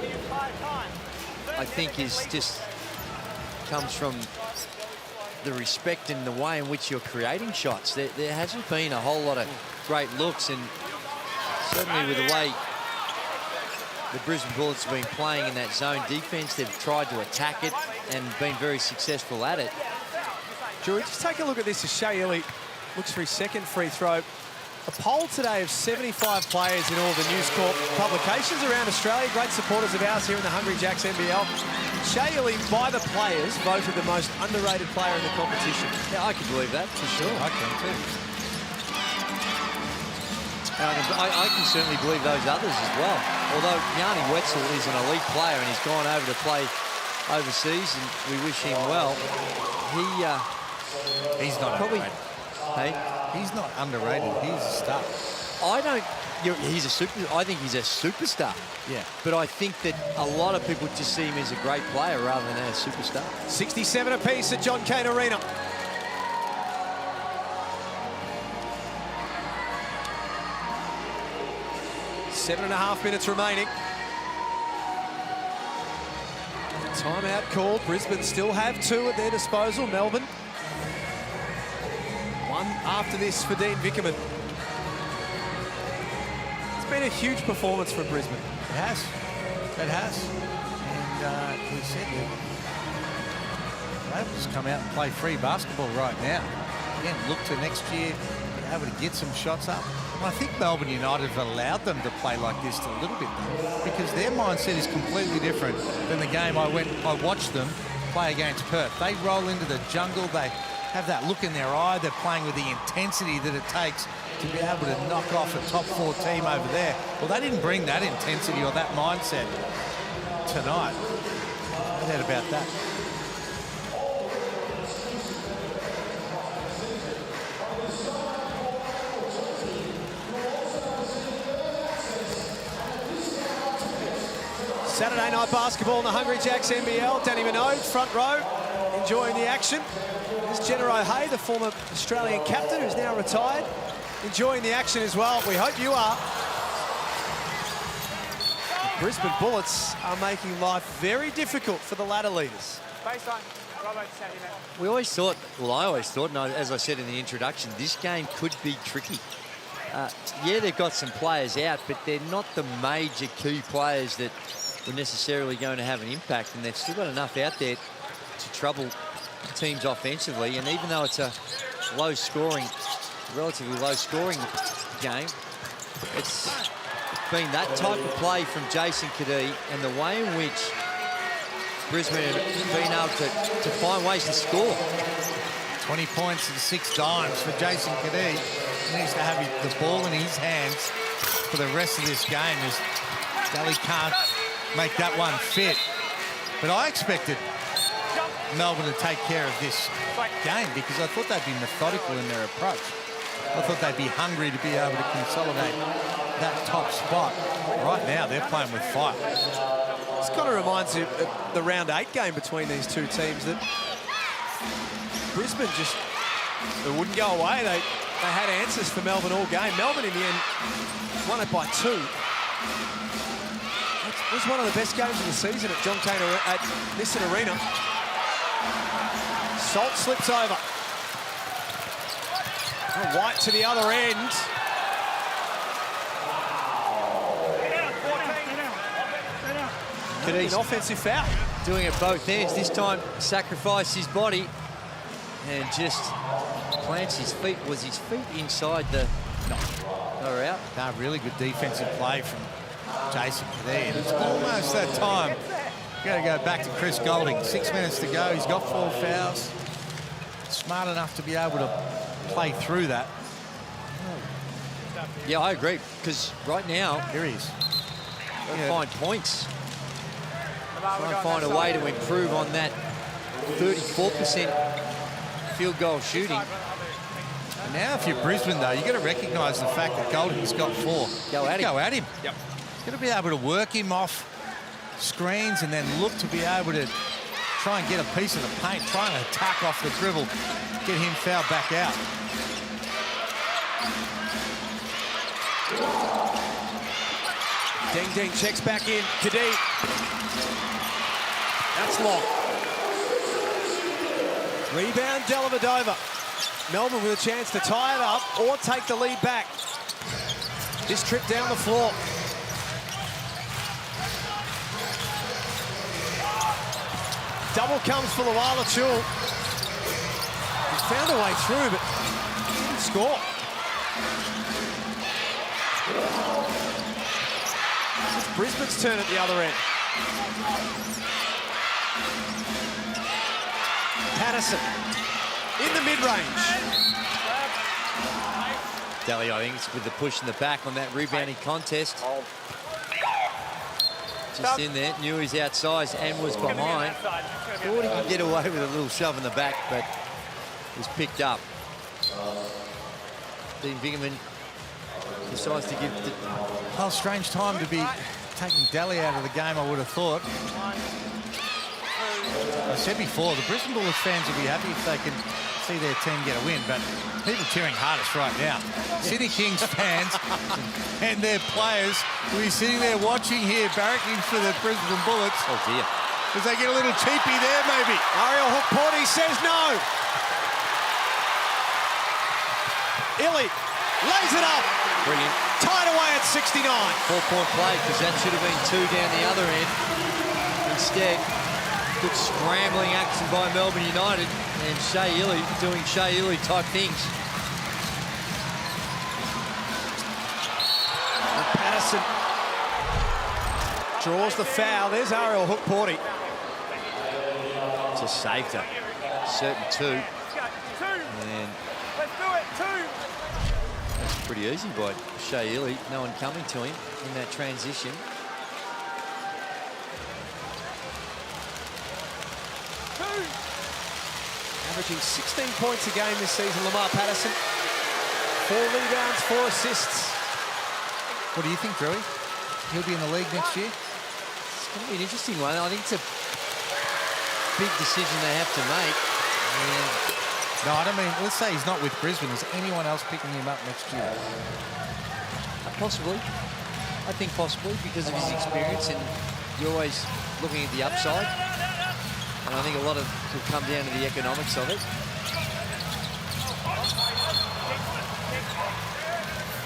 I think, is just comes from the respect and the way in which you're creating shots. There hasn't been a whole lot of great looks, and certainly with the way the Brisbane Bullets have been playing in that zone defense, they've tried to attack it and been very successful at it. Drew, just take a look at this as Shea Elliott looks for his second free throw. A poll today of 75 players in all the News Corp publications around Australia, great supporters of ours here in the Hungry Jacks NBL. Shea Elliott, by the players, voted the most underrated player in the competition. Yeah, I can believe that, for sure. I can too. I can certainly believe those others as well. Although Yanni Wetzel is an elite player and he's gone over to play overseas, and we wish him well. He's not probably underrated. Hey, he's not underrated. He's a star. I think he's a superstar. Yeah. But I think that a lot of people just see him as a great player rather than as a superstar. 67 apiece at John Cain Arena. Seven and a half minutes remaining. Timeout called. Brisbane still have 2 at their disposal. Melbourne. 1 after this for Dean Vickerman. It's been a huge performance from Brisbane. It has. It has. And we said that they'll just come out and play free basketball right now. Again, look to next year, be able to get some shots up. And I think Melbourne United have allowed them to play like this a little bit, because their mindset is completely different than the game I watched them play against Perth. They roll into the jungle. They have that look in their eye. They're playing with the intensity that it takes to be able to knock off a top 4 team over there. Well, they didn't bring that intensity or that mindset tonight. No doubt about that. Saturday night basketball in the Hungry Jacks NBL. Danny Minogue, front row, enjoying the action. There's Jenna O'Hay, the former Australian captain who's now retired, enjoying the action as well. We hope you are. The Brisbane Bullets are making life very difficult for the ladder leaders. Baseline. We always thought, well, I always thought, and as I said in the introduction, this game could be tricky. Yeah, they've got some players out, but they're not the major key players that were necessarily going to have an impact, and they've still got enough out there to trouble teams offensively. And even though it's a relatively low-scoring game, it's been that type of play from Jason Cadee and the way in which Brisbane have been able to find ways to score. 20 points and 6 dimes for Jason Cadee. He needs to have the ball in his hands for the rest of this game, as Daly can't make that one fit. But I expected Melbourne to take care of this game, because I thought they'd be methodical in their approach. I thought they'd be hungry to be able to consolidate that top spot. Right now, they're playing with fight. This kind of reminds you of the round 8 game between these two teams, that Brisbane just, it wouldn't go away. They had answers for Melbourne all game. Melbourne, in the end, won it by 2. It was one of the best games of the season at John Cain at Nissan Arena. Salt slips over. White to the other end. Cadee's An offensive foul. doing it both ends. This time, sacrificed his body and just plants his feet. Was his feet inside the... No. Or out? No, really good defensive play from Jason there. It's almost that time. Got to go back to Chris Goulding. 6 minutes to go. He's got 4 fouls. Smart enough to be able to play through that. Yeah, I agree. Because right now, here he is. Got to find points. Try and find a way to improve on that 34% field goal shooting. And now, if you're Brisbane, though, you've got to recognise the fact that Goulding's got 4. Go at him. Go at him. Yep. Got to be able to work him off screens and then look to be able to try and get a piece of the paint, try and attack off the dribble, get him fouled back out. Ding Ding checks back in. Kadee. That's long. Rebound, Dellavedova. Melbourne with a chance to tie it up or take the lead back. This trip down the floor. Double comes for Luala Chul. He found a way through, but he didn't score. It's Brisbane's turn at the other end. Patterson in the mid-range. Daly, I think it's with the push in the back on that rebounding contest. Just in there, knew he's outside and was behind. Thought he could get away with a little shove in the back, but was picked up. Dean Bingaman decides to give... Well, strange time to be taking Daly out of the game, I would have thought. I said before, the Brisbane Bullets fans will be happy if they can see their team get a win, but people cheering hardest right now. Sydney Kings fans and their players will be sitting there watching here, barracking for the Brisbane Bullets. Oh, dear. Because they get a little cheapy there, maybe. Ariel Hukporti says no. Illy lays it up. Brilliant. Tied away at 69. 4-point play, because that should have been 2 down the other end. Instead, good scrambling action by Melbourne United and Shea Illy doing Shea Illy type things. And Patterson draws the foul. There's Ariel Hukporti. Just saved her. Certain 2. And that's pretty easy by Shea Illy. No one coming to him in that transition. Averaging 16 points a game this season, Lamar Patterson. 4 rebounds, 4 assists. What do you think, Drewy? He'll be in the league next year? It's going to be an interesting one. I think it's a big decision they have to make. And no, I don't mean, let's say he's not with Brisbane. Is anyone else picking him up next year? Possibly. I think possibly because of his experience, and you're always looking at the upside. And I think a lot of it will come down to the economics of it.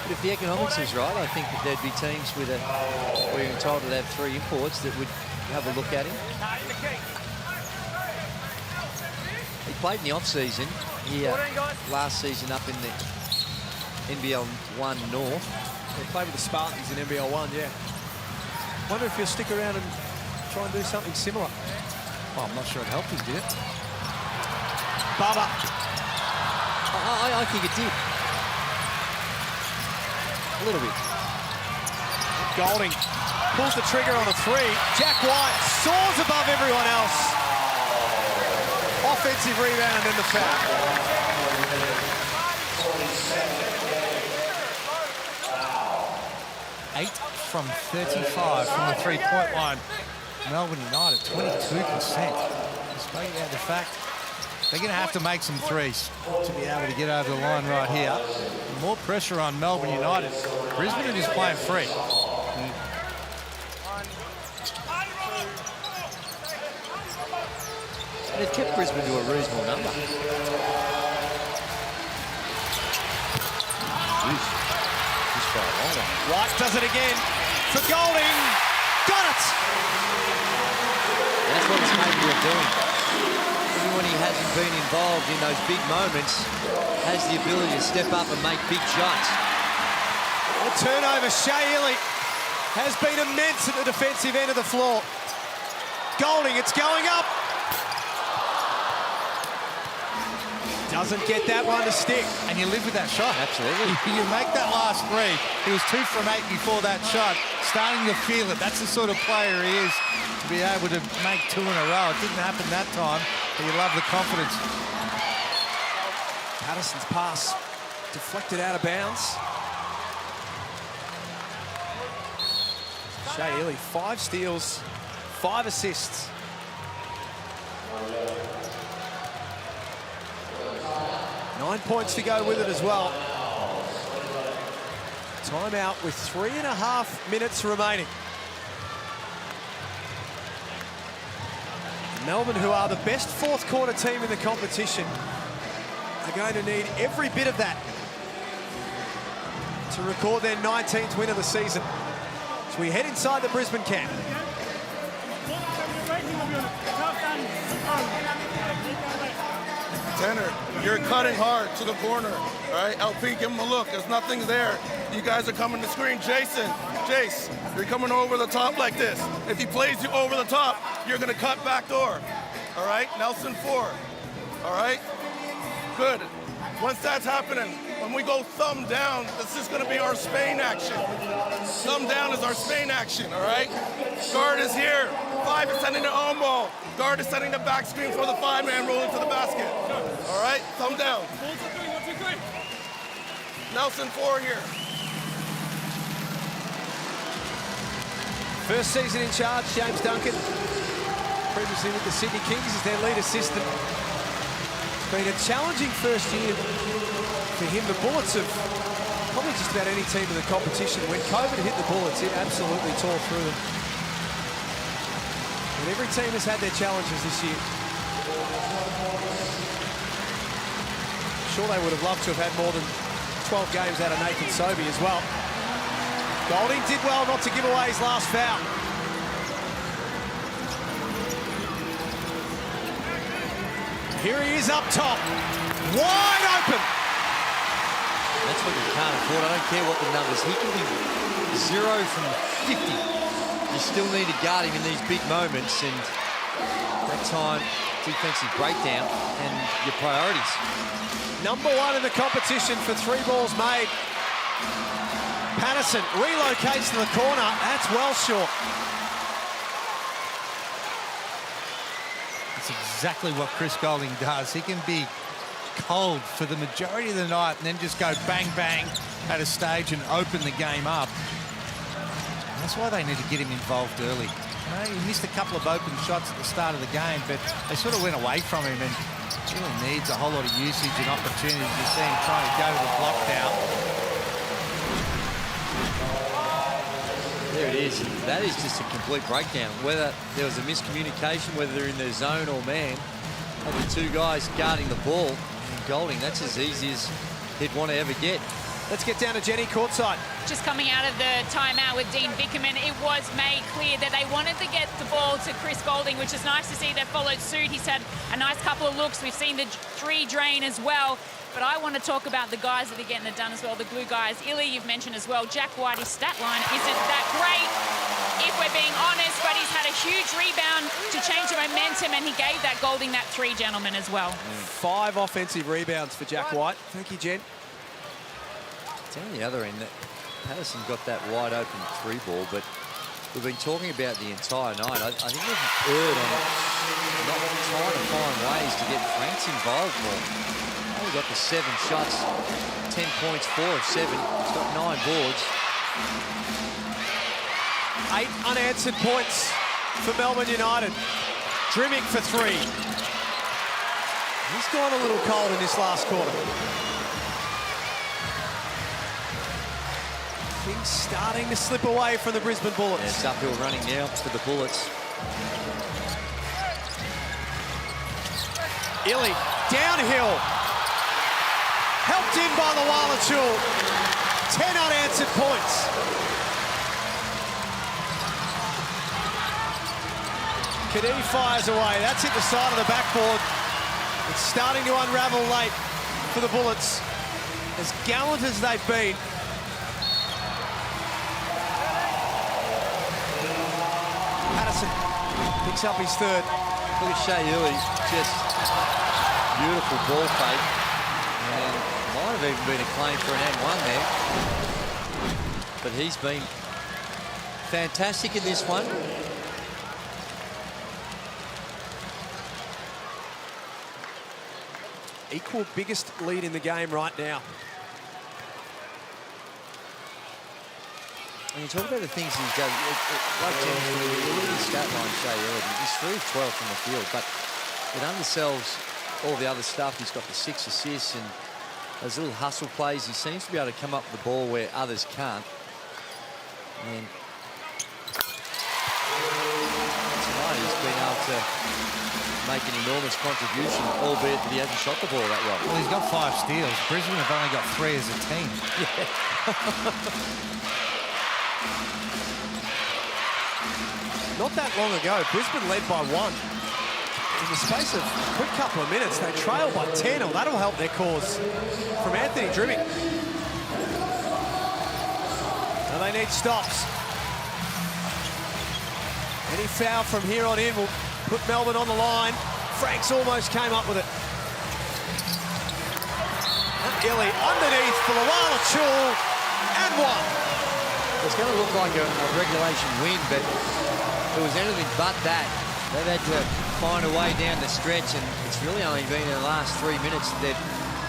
But if the economics is right, I think that there'd be teams with where you're entitled to have 3 imports that would have a look at him. He played in the off-season here last season up in the NBL1 North. He played with the Spartans in NBL1, yeah. Wonder if he'll stick around and try and do something similar. Well, I'm not sure it helped him, did it? Baba. I think it did. A little bit. Goulding pulls the trigger on a 3. Jack White soars above everyone else. Offensive rebound and the foul. Eight from 35 from the 3-point line. Melbourne United, 22%. Speaking about the fact they're going to have to make some threes to be able to get over the line right here. More pressure on Melbourne United. Brisbane are just playing free. They've kept Brisbane to a reasonable number. White does it again for Goulding. Got it! That's what he's capable of doing. Even when he hasn't been involved in those big moments, has the ability to step up and make big shots. The turnover, Shea Ili has been immense at the defensive end of the floor. Golding, it's going up. Doesn't get that one to stick. And you live with that shot. Absolutely. You make that last three. He was 2 from 8 before that shot. Starting to feel it. That's the sort of player he is, to be able to make 2 in a row. It didn't happen that time, but you love the confidence. Patterson's pass deflected out of bounds. Shea Ili, 5 steals, 5 assists. Nine points to go with it as well. Timeout with 3.5 minutes remaining. Melbourne, who are the best fourth quarter team in the competition, are going to need every bit of that to record their 19th win of the season. So we head inside the Brisbane camp. Tanner, you're cutting hard to the corner, all right? LP, give him a look. There's nothing there. You guys are coming to screen. Jace, you're coming over the top like this. If he plays you over the top, you're going to cut back door, all right? Nelson 4, all right? Good. Once that's happening, when we go thumb down, this is going to be our Spain action. Thumb down is our Spain action, all right? Guard is here. 5 is sending the on ball. Guard is setting the back screen for the 5-man rolling to the basket. All right, thumb down. Nelson 4 here. First season in charge, James Duncan. Previously with the Sydney Kings as their lead assistant. It's been a challenging first year for him. The Bullets have probably just about any team in the competition. When COVID hit the Bullets, it absolutely tore through them. And every team has had their challenges this year. I'm sure they would have loved to have had more than 12 games out of Nathan Sobey as well. Golding did well not to give away his last foul. Here he is up top, wide open. That's what you can't afford. I don't care what the numbers. He can be 0 from 50. You still need to guard him in these big moments, and that time, defensive breakdown and your priorities. Number 1 in the competition for 3 balls made. Patterson relocates to the corner. That's well short. It's exactly what Chris Golding does. He can be cold for the majority of the night and then just go bang, bang at a stage and open the game up. That's why they need to get him involved early. You know, he missed a couple of open shots at the start of the game, but they sort of went away from him, and he really needs a whole lot of usage and opportunity to see him trying to go to the block now. There it is. That is just a complete breakdown. Whether there was a miscommunication, whether they're in their zone or man, of the 2 guys guarding the ball, and Golding, that's as easy as he'd want to ever get. Let's get down to Jenny courtside. Just coming out of the timeout with Dean Vickerman, it was made clear that they wanted to get the ball to Chris Golding, which is nice to see. They followed suit. He's had a nice couple of looks. We've seen the 3 drain as well. But I want to talk about the guys that are getting it done as well, the glue guys. Ili, you've mentioned as well. Jack Whitey's stat line isn't that great, if we're being honest, but he's had a huge rebound to change the momentum, and he gave that Golding that 3, gentlemen, as well. 5 offensive rebounds for Jack White. Thank you, Jen. It's on the other end that Patterson got that wide open 3 ball, but we've been talking about the entire night. I think we've erred on not trying to find ways to get Franks involved more. He got the 7 shots, 10 points, 4 of 7. He's got 9 boards. 8 unanswered points for Melbourne United. Drimmick for 3. He's gone a little cold in this last quarter. Things starting to slip away from the Brisbane Bullets. Yeah, it's uphill running now for the Bullets. Ili, downhill. Helped in by the Wallachul. 10 unanswered points. Kadee fires away. That's hit the side of the backboard. It's starting to unravel late for the Bullets. As gallant as they've been. Patterson picks up his third. Look at Shea Ely, just beautiful ball fake. And might have even been a claim for an N1 there. But he's been fantastic in this one. Equal biggest lead in the game right now. When you talk about the things he's done, like James, you look at his stat line, Shea Ely, he's 3 of 12 from the field, but it undersells all the other stuff. He's got the 6 assists and those little hustle plays. He seems to be able to come up with the ball where others can't. And tonight he's been able to make an enormous contribution, albeit that he hasn't shot the ball that well. Well, he's got 5 steals. Brisbane have only got 3 as a team. Yeah. Not that long ago, Brisbane led by 1. In the space of a quick couple of minutes, they trail by 10. Oh, that'll help their cause. From Anthony Drimming. Now they need stops. Any foul from here on in will put Melbourne on the line. Franks almost came up with it. And Illy underneath for Lawala Chul and 1. It's going to look like a regulation win, but it was anything but that. They've had to find a way down the stretch, and it's really only been in the last 3 minutes they've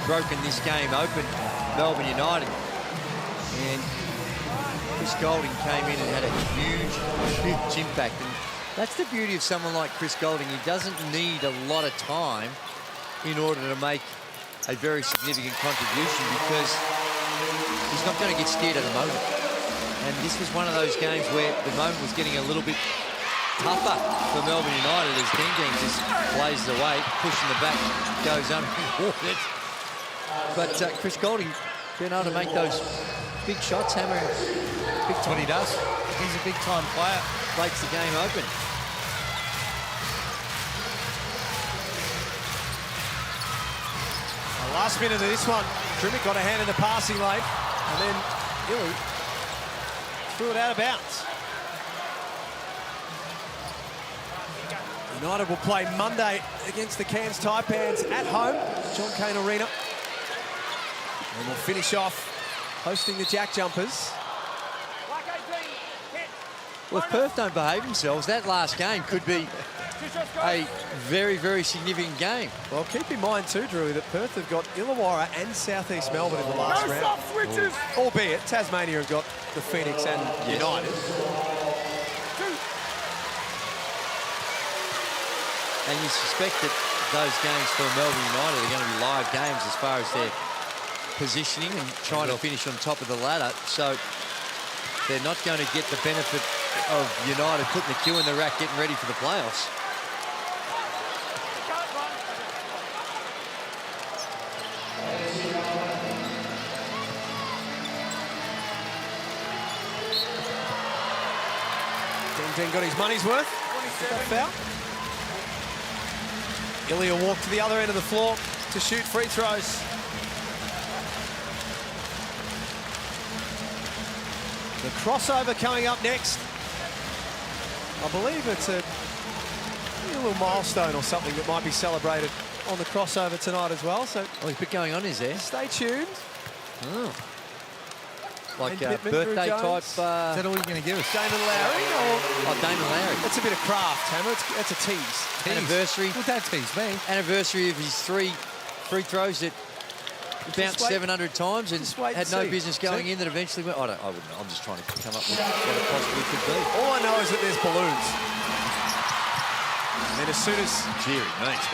broken this game open, Melbourne United. And Chris Goulding came in and had a huge, huge impact. And that's the beauty of someone like Chris Goulding. He doesn't need a lot of time in order to make a very significant contribution because he's not going to get steered at the moment. And this was one of those games where the moment was getting a little bit tougher for Melbourne United as Ding just blazes away, pushing the back, goes underwater. But Chris Goulding being able to make those big shots, hammering big time. What he does. He's a big-time player. Breaks the game open. The last minute of this one, Trimmick got a hand in the passing lane, and then Illy threw it out of bounds. United will play Monday against the Cairns Taipans at home, John Cain Arena. And we'll finish off hosting the Jack Jumpers. Well, if Perth don't behave themselves, that last game could be a very, very significant game. Well, keep in mind too, Drew, that Perth have got Illawarra and South East Melbourne in the last round. Stop switches! Albeit, Tasmania have got the Phoenix and United. And you suspect that those games for Melbourne United are going to be live games as far as their positioning and trying to finish on top of the ladder. So they're not going to get the benefit of United putting the cue in the rack, getting ready for the playoffs. Ding got his money's worth. Foul. Illy will walk to the other end of the floor to shoot free throws. The crossover coming up next. I believe it's a little milestone or something that might be celebrated on the crossover tonight as well. So, oh, he's a bit going on, is there? Stay tuned. Oh. Like Pittman, birthday type. Is that all you're going to give us? Damon Lowry? Or... Oh, Damon Lowry. That's a bit of craft, Hammer. It's a tease. Anniversary. Would that tease me? Anniversary of his 3 free throws that bounced 700 times and had no business going in that eventually went. I wouldn't. I'm just trying to come up with what it possibly could be. All I know is that there's balloons. And then as soon as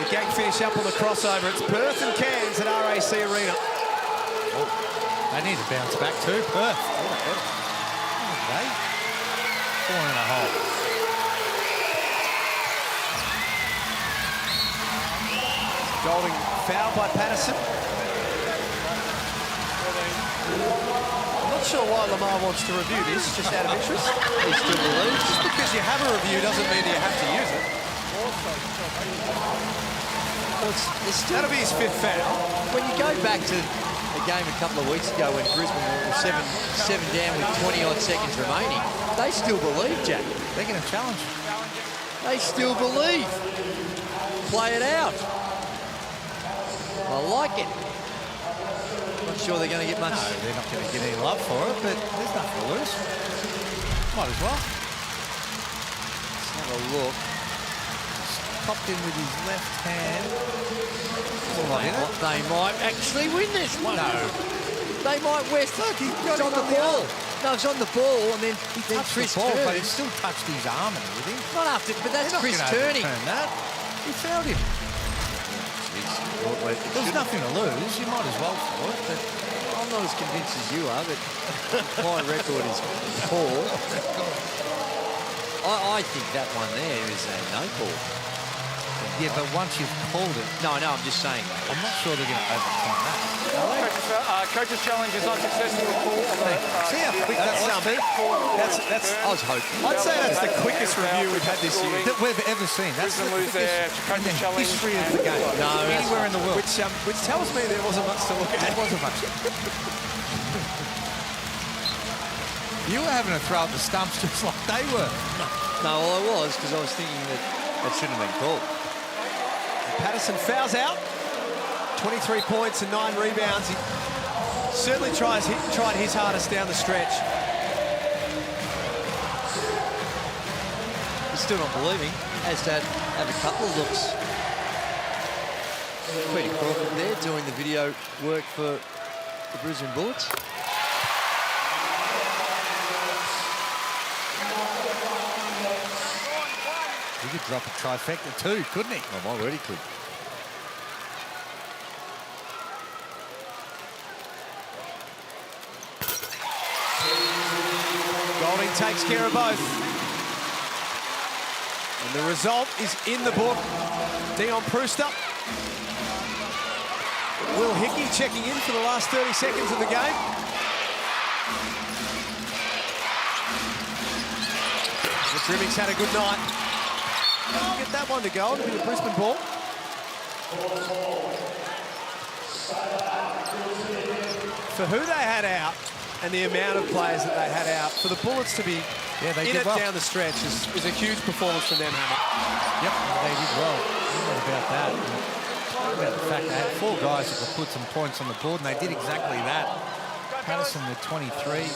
the gang finish up on the crossover, it's Perth and Cairns at RAC Arena. Oh. They need to bounce back too, Perth. Okay. 4.5. Goulding fouled by Patterson. I'm not sure why Lamar wants to review this, just out of interest. He still believes. Just because you have a review doesn't mean that you have to use it. That'll be his 5th foul. When you go back to a game a couple of weeks ago when Brisbane were seven down with 20-odd seconds remaining, they still believe, Jack. They're going to challenge. They still believe. Play it out. I like it. Not sure they're going to get much. No, they're not going to get any love for it, but there's nothing to lose. Might as well. Let's have a look. Popped in with his left hand. They might actually win this one. No. They might West. Look, it's on the ball. No, it's on the ball, and then Chris the ball, turns. but he still touched his arm and everything. Not after, but that's They're not Chris gonna turning. overturn that. He fouled him. There's nothing to lose. You might as well for it, but I'm not as convinced as you are, but my record is poor. I think that one there is a no call. yeah, but once you've called it, No, I'm just saying. I'm not sure they're going to overcome that. Coach's challenge is unsuccessful. See how quick that was? That's I was hoping. I'd say that's the quickest review we've had this year. That we've ever seen. That's the Brisbane lose their quickest in the challenge. history of the game. No, Anywhere in the world. Which tells me there wasn't much to look at. There wasn't much. You were having a throw at the stumps just like they were. No, well, I was, because I was thinking that shouldn't have been called. Patterson fouls out. 23 points and 9 rebounds. He certainly tried his hardest down the stretch. He's still not believing. Has to have a couple of looks. Peter Crawford there doing the video work for the Brisbane Bullets. He could drop a trifecta too, couldn't he? Oh, my word, he could. Golding takes care of both. And the result is in the book. Dion Prewster. Will Hickey checking in for the last 30 seconds of the game. The Trimmings had a good night. Get that one to go. It'll be the Brisbane ball. For who they had out and the amount of players that they had out, for the Bullets to be in it down the stretch is a huge performance from them, Hammer. Yep, they did well. What about that? About the fact they had 4 guys that could put some points on the board, and they did exactly that. Patterson with 23.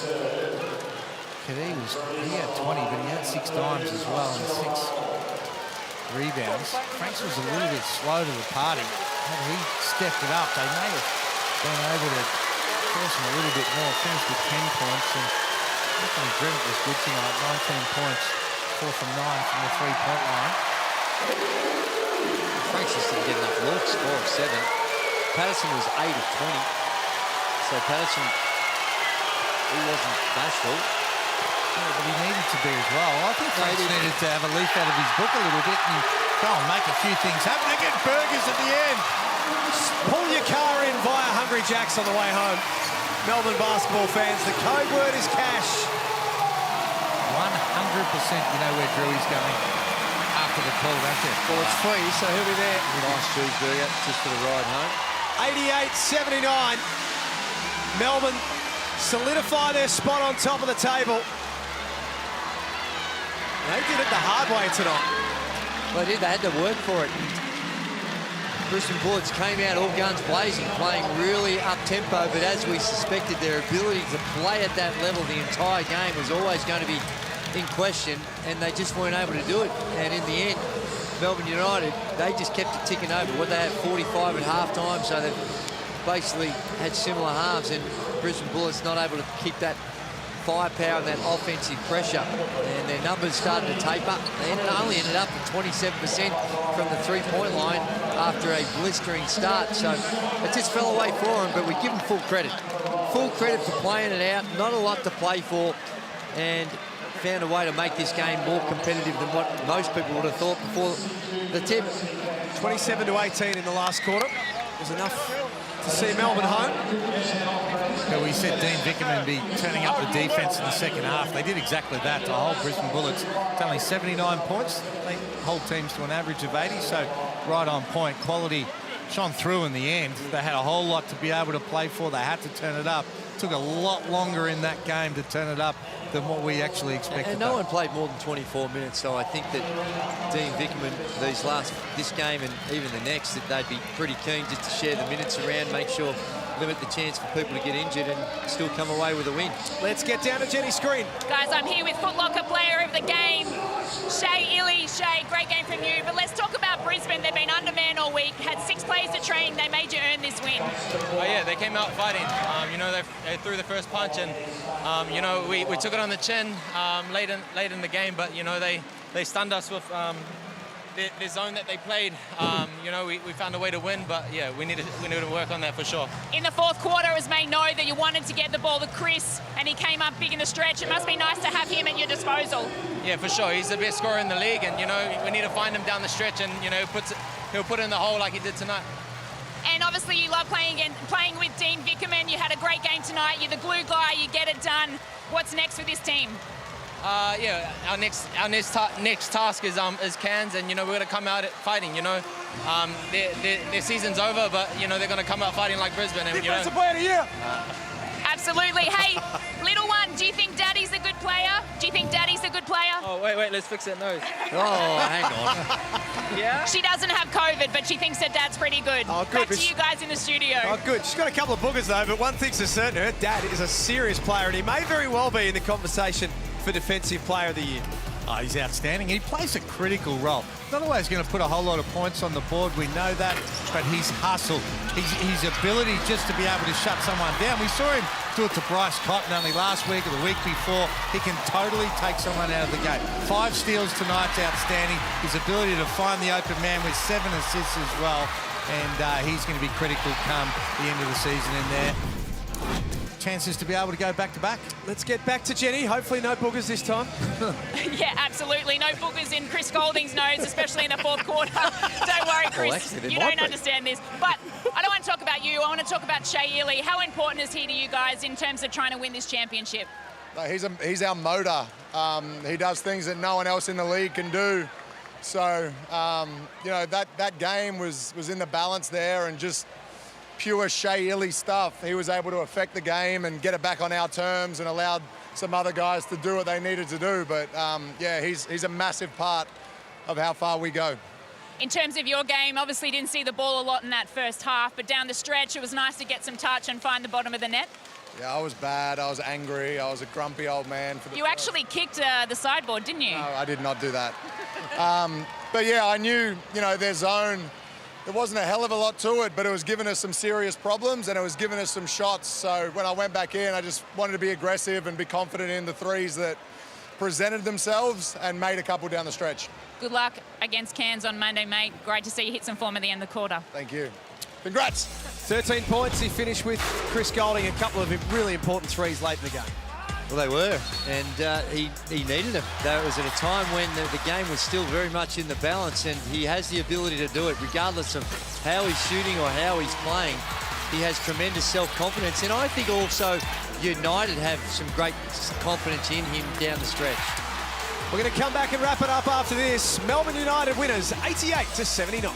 He had 20, but he had 6 dimes as well and 6 rebounds. Franks was a little bit slow to the party. Had he stepped it up, they may have been able to force him a little bit more. Finished with 10 points, and Anthony Grimmett was good tonight. 19 points, 4 from 9 from the 3-point line. Franks just didn't get enough looks, 4 of 7. Patterson was 8 of 20. So Patterson, he wasn't bashful. Yeah, but he needed to be as well. I think Franks needed to have a leaf out of his book a little bit and go and make a few things happen. They get burgers at the end. Pull your car in via Hungry Jack's on the way home. Melbourne basketball fans, the code word is cash. 100% you know where Drew's going after the call, don't you? Well, it's free, so he'll be there. Nice cheeseburger just for the ride home. 88-79. Melbourne solidify their spot on top of the table. They did it the hard way tonight. Well, they did. They had to work for it. Brisbane Bullets came out all guns blazing, playing really up-tempo, but as we suspected, their ability to play at that level the entire game was always going to be in question, and they just weren't able to do it. And in the end, Melbourne United, they just kept it ticking over. What they had 45 at half-time, so they basically had similar halves, and Brisbane Bullets not able to keep that firepower and that offensive pressure, and their numbers started to taper. They only ended up at 27% from the 3-point line after a blistering start, so it just fell away for them, but we give them full credit. Full credit for playing it out, not a lot to play for, and found a way to make this game more competitive than what most people would have thought before the tip. 27-18 in the last quarter was enough to see Melbourne home. Yeah, we said Dean Vickerman would be turning up the defence in the second half. They did exactly that to hold Brisbane Bullets. It's only 79 points. They hold teams to an average of 80, so right on point. Quality shone through in the end. They had a whole lot to be able to play for. They had to turn it up. Took a lot longer in that game to turn it up than what we actually expected. And no one played more than 24 minutes, so I think that Dean Vickerman, this game and even the next, that they'd be pretty keen just to share the minutes around, make sure, limit the chance for people to get injured and still come away with a win. Let's get down to Jenny's screen. Guys, I'm here with Foot Locker player of the game, Shay Illy. Shay, great game from you, but let's talk about Brisbane. They've been undermanned all week, had 6 players to train. They made you earn this win. Oh yeah, they came out fighting. You know, they threw the first punch, and you know, we took it on the chin late in the game, but you know, they stunned us with the zone that they played. You know, we found a way to win, but yeah, we need to work on that for sure. In the fourth quarter, it was made known that you wanted to get the ball to Chris, and he came up big in the stretch. It must be nice to have him at your disposal. Yeah, for sure. He's the best scorer in the league, and you know, we need to find him down the stretch, and you know, he'll put it in the hole like he did tonight. And obviously you love playing with Dean Vickerman. You had a great game tonight. You're the glue guy. You get it done. What's next for this team? Yeah, our next task is Cairns, and you know, we're going to come out fighting. You know, their season's over, but you know, they're going to come out fighting like Brisbane. And, Defensive player of the year. Absolutely. Hey, little one, do you think Daddy's a good player? Do you think Daddy's a good player? Oh, wait, let's fix that nose. Oh, hang on. Yeah? She doesn't have COVID, but she thinks her dad's pretty good. Oh, good. Back to you guys in the studio. Oh, good. She's got a couple of boogers, though, but one thing's for certain, her dad is a serious player, and he may very well be in the conversation for Defensive Player of the Year. Oh, he's outstanding. He plays a critical role. Not always going to put a whole lot of points on the board, we know that, but his hustle, his ability just to be able to shut someone down. We saw him do it to Bryce Cotton only last week or the week before. He can totally take someone out of the game. 5 steals tonight's outstanding. His ability to find the open man with 7 assists as well, and he's going to be critical come the end of the season in there. Chances to be able to go back-to-back. Let's get back to Jenny. Hopefully no boogers this time. Yeah, absolutely. No boogers in Chris Golding's nose, especially in the fourth quarter. Don't worry, Chris. Well, actually, you don't understand this. But I don't want to talk about you. I want to talk about Shay Illy. How important is he to you guys in terms of trying to win this championship? He's our motor. He does things that no one else in the league can do. So, you know, that game was in the balance there, and just pure Shay Illy stuff. He was able to affect the game and get it back on our terms, and allowed some other guys to do what they needed to do. But yeah, he's a massive part of how far we go. In terms of your game, obviously didn't see the ball a lot in that first half, but down the stretch, it was nice to get some touch and find the bottom of the net. Yeah, I was bad. I was angry. I was a grumpy old man. You actually kicked the sideboard, didn't you? No, I did not do that. But yeah, I knew, you know, their zone, there wasn't a hell of a lot to it, but it was giving us some serious problems, and it was giving us some shots. So when I went back in, I just wanted to be aggressive and be confident in the threes that presented themselves, and made a couple down the stretch. Good luck against Cairns on Monday, mate. Great to see you hit some form at the end of the quarter. Thank you. Congrats. 13 points he finished with. Chris Golding, a couple of really important threes late in the game. Well, they were, and he needed them. That was at a time when the game was still very much in the balance, and he has the ability to do it regardless of how he's shooting or how he's playing. He has tremendous self-confidence, and I think also United have some great confidence in him down the stretch. We're going to come back and wrap it up after this. Melbourne United winners 88-79.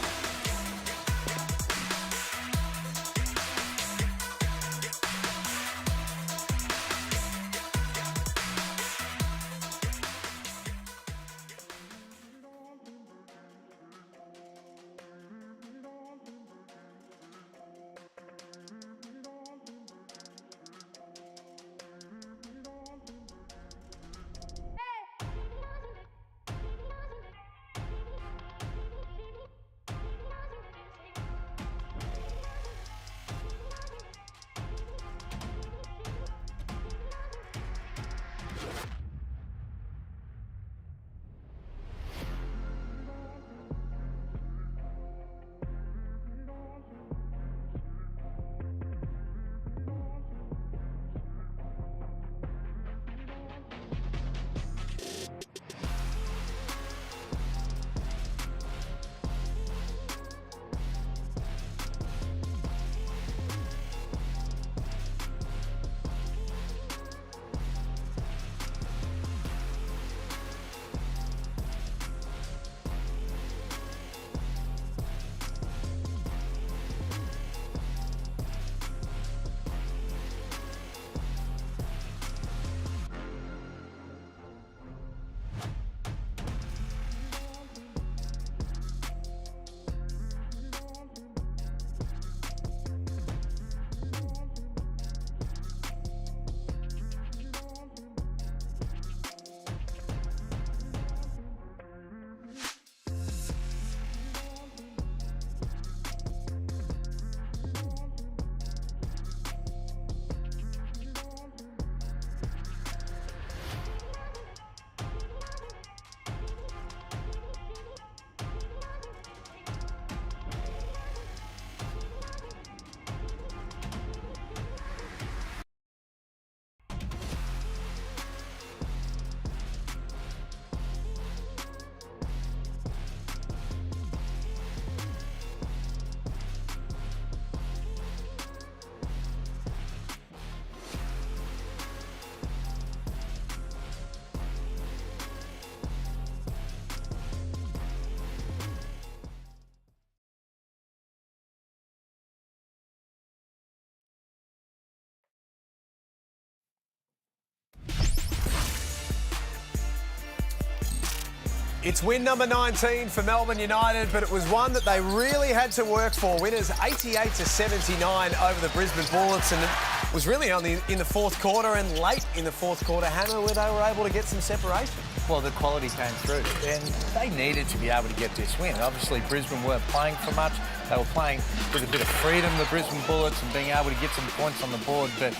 It's win number 19 for Melbourne United, but it was one that they really had to work for. Winners 88-79 over the Brisbane Bullets, and it was really only in the fourth quarter and late in the fourth quarter, Hammer, where they were able to get some separation. Well, the quality came through, and they needed to be able to get this win. Obviously, Brisbane weren't playing for much. They were playing with a bit of freedom, the Brisbane Bullets, and being able to get some points on the board. But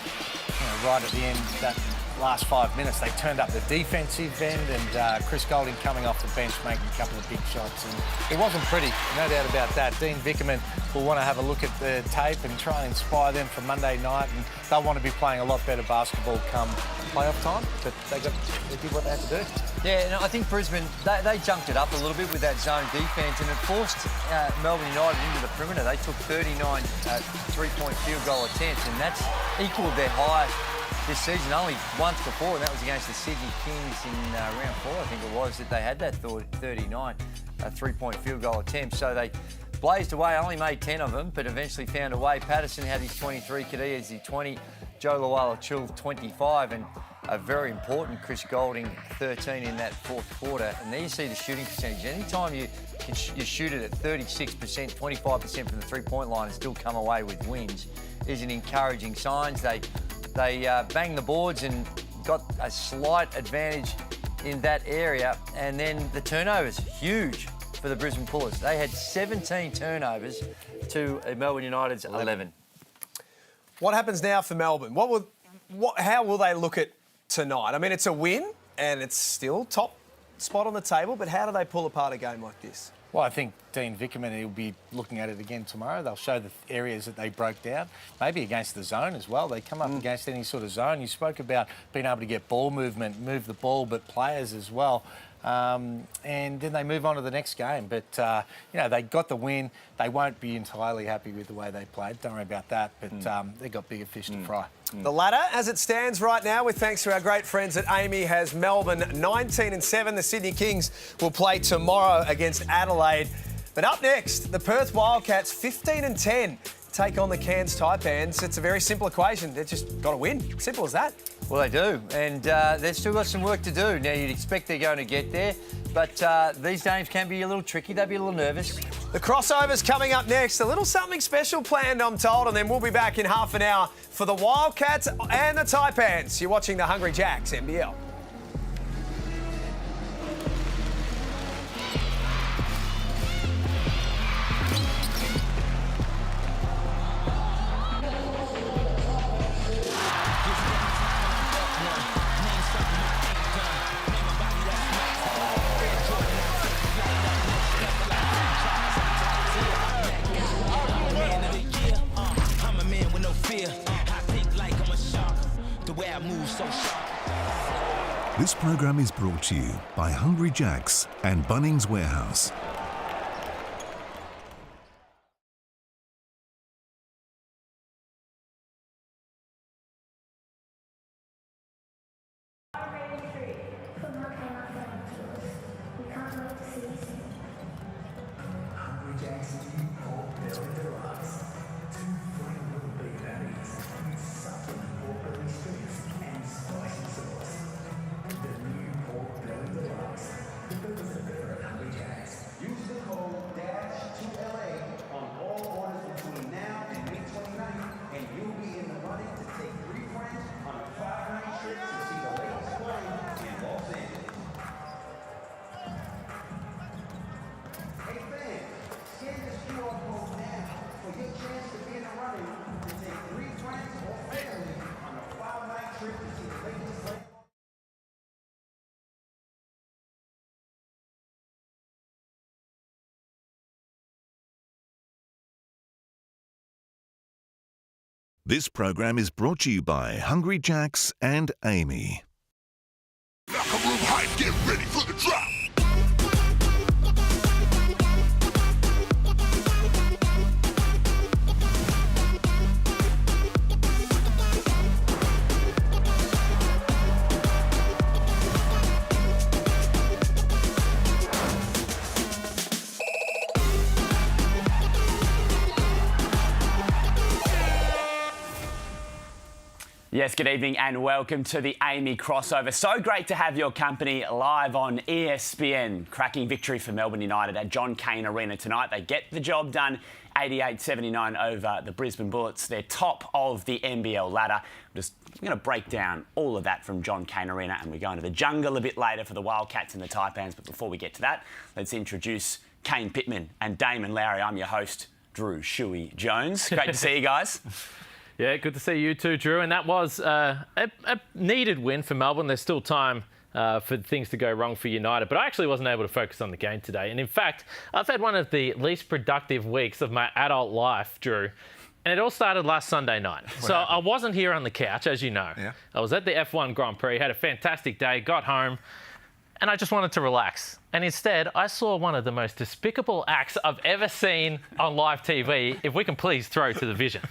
right at the end, that last 5 minutes, they turned up the defensive end, and Chris Goulding coming off the bench making a couple of big shots. And it wasn't pretty, no doubt about that. Dean Vickerman will want to have a look at the tape and try and inspire them for Monday night, and they'll want to be playing a lot better basketball come playoff time, but they did what they had to do. Yeah, and I think Brisbane, they jumped it up a little bit with that zone defence, and it forced Melbourne United into the perimeter. They took 39 three-point field goal attempts, and that's equalled their highest this season, only once before, and that was against the Sydney Kings in round 4, I think it was, that they had that 39 three-point field goal attempts. So they blazed away, only made 10 of them, but eventually found a way. Patterson had his 23, Kadia his 20, Joe Luala-Chill 25, and a very important Chris Goulding 13 in that fourth quarter. And there you see the shooting percentage. Anytime you shoot it at 36%, 25% from the three-point line and still come away with wins is an encouraging sign. They banged the boards and got a slight advantage in that area. And then the turnovers, huge for the Brisbane Bullets. They had 17 turnovers to Melbourne United's 11. What happens now for Melbourne? How will they look at tonight? I mean, it's a win and it's still top spot on the table, but how do they pull apart a game like this? Well, I think Dean Vickerman, he'll be looking at it again tomorrow. They'll show the areas that they broke down, maybe against the zone as well. They come up against any sort of zone. You spoke about being able to get ball movement, move the ball, but players as well. And then they move on to the next game. But, they got the win. They won't be entirely happy with the way they played. Don't worry about that. But they've got bigger fish to fry. The ladder, as it stands right now, with thanks to our great friends at Amy, has Melbourne 19-7. The Sydney Kings will play tomorrow against Adelaide. But up next, the Perth Wildcats 15-10 take on the Cairns Taipans. It's a very simple equation. They've just got to win. Simple as that. Well, they do, and they've still got some work to do. Now, you'd expect they're going to get there, but these games can be a little tricky. They'll be a little nervous. The crossover's coming up next. A little something special planned, I'm told, and then we'll be back in half an hour for the Wildcats and the Taipans. You're watching the Hungry Jacks NBL. This program is brought to you by Hungry Jacks and Bunnings Warehouse. This program is brought to you by Hungry Jacks and Amy. Locker room hype, get ready for the drop. Yes, good evening and welcome to the Amy crossover. So great to have your company live on ESPN. Cracking victory for Melbourne United at John Cain Arena tonight. They get the job done, 88-79 over the Brisbane Bullets. They're top of the NBL ladder. We're going to break down all of that from John Cain Arena, and we're going to the jungle a bit later for the Wildcats and the Taipans. But before we get to that, let's introduce Kane Pittman and Damon Lowry. I'm your host, Drew Shuey Jones. Great to see you guys. Yeah, good to see you too, Drew. And that was a needed win for Melbourne. There's still time for things to go wrong for United. But I actually wasn't able to focus on the game today. And in fact, I've had one of the least productive weeks of my adult life, Drew. And it all started last Sunday night. So I wasn't here on the couch, as you know. Yeah. I was at the F1 Grand Prix, had a fantastic day, got home, and I just wanted to relax. And instead, I saw one of the most despicable acts I've ever seen on live TV, if we can please throw to the vision.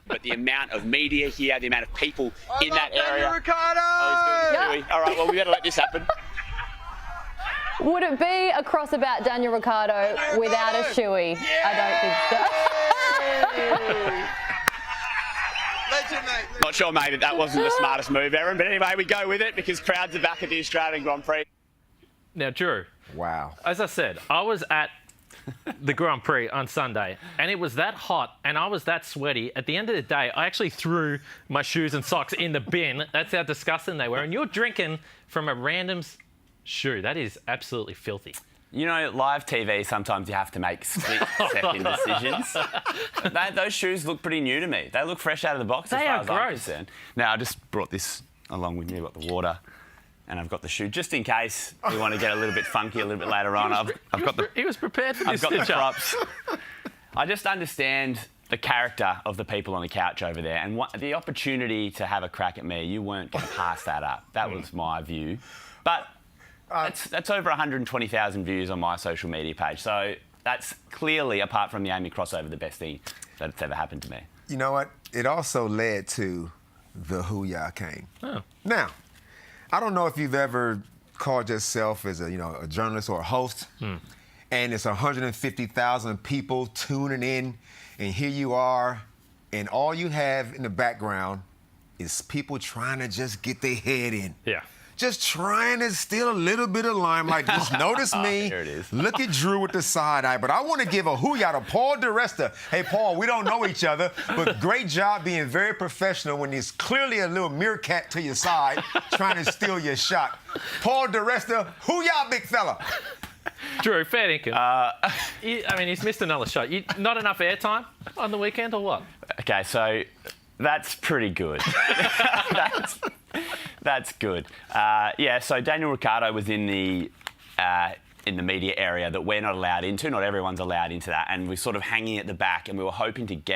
But the amount of media here, the amount of people in that area. Ricardo! Oh, he's all right, well, we better let this happen. Would it be a cross about Daniel Ricciardo without a shoey? Yeah! I don't think so. Not sure, mate, that wasn't the smartest move, Aaron. But anyway, we go with it because crowds are back at the Australian Grand Prix. Now, Drew. Wow. As I said, I was at the Grand Prix on Sunday, and it was that hot and I was that sweaty. At the end of the day, I actually threw my shoes and socks in the bin. That's how disgusting they were. And you're drinking from a random's shoe. That is absolutely filthy. You know, live TV, sometimes you have to make split-second decisions. Those shoes look pretty new to me. They look fresh out of the box as far as I'm concerned. Now, I just brought this along with me. I've got the water. And I've got the shoe, just in case we want to get a little bit funky a little bit later on. He was prepared for this. I've got the props. I just understand the character of the people on the couch over there, and the opportunity to have a crack at me. You weren't going to pass that up. That was my view. But that's over 120,000 views on my social media page. So that's clearly, apart from the Amy crossover, the best thing that's ever happened to me. You know what? It also led to the Who Ya King. Oh. Now, I don't know if you've ever called yourself as a journalist or a host, and it's 150,000 people tuning in, and here you are, and all you have in the background is people trying to just get their head in. Yeah. Just trying to steal a little bit of limelight. Just notice me. There it is. Look at Drew with the side eye. But I want to give a hoo-yah to Paul DeResta. Hey, Paul, we don't know each other, but great job being very professional when there's clearly a little meerkat to your side trying to steal your shot. Paul DeResta, hoo-yah, big fella. Drew, fair dinkum. He's missed another shot. Not enough airtime on the weekend or what? Okay, so that's pretty good. That's good. So Daniel Ricciardo was in the media area that we're not allowed into. Not everyone's allowed into that. And we're sort of hanging at the back, and we were hoping to get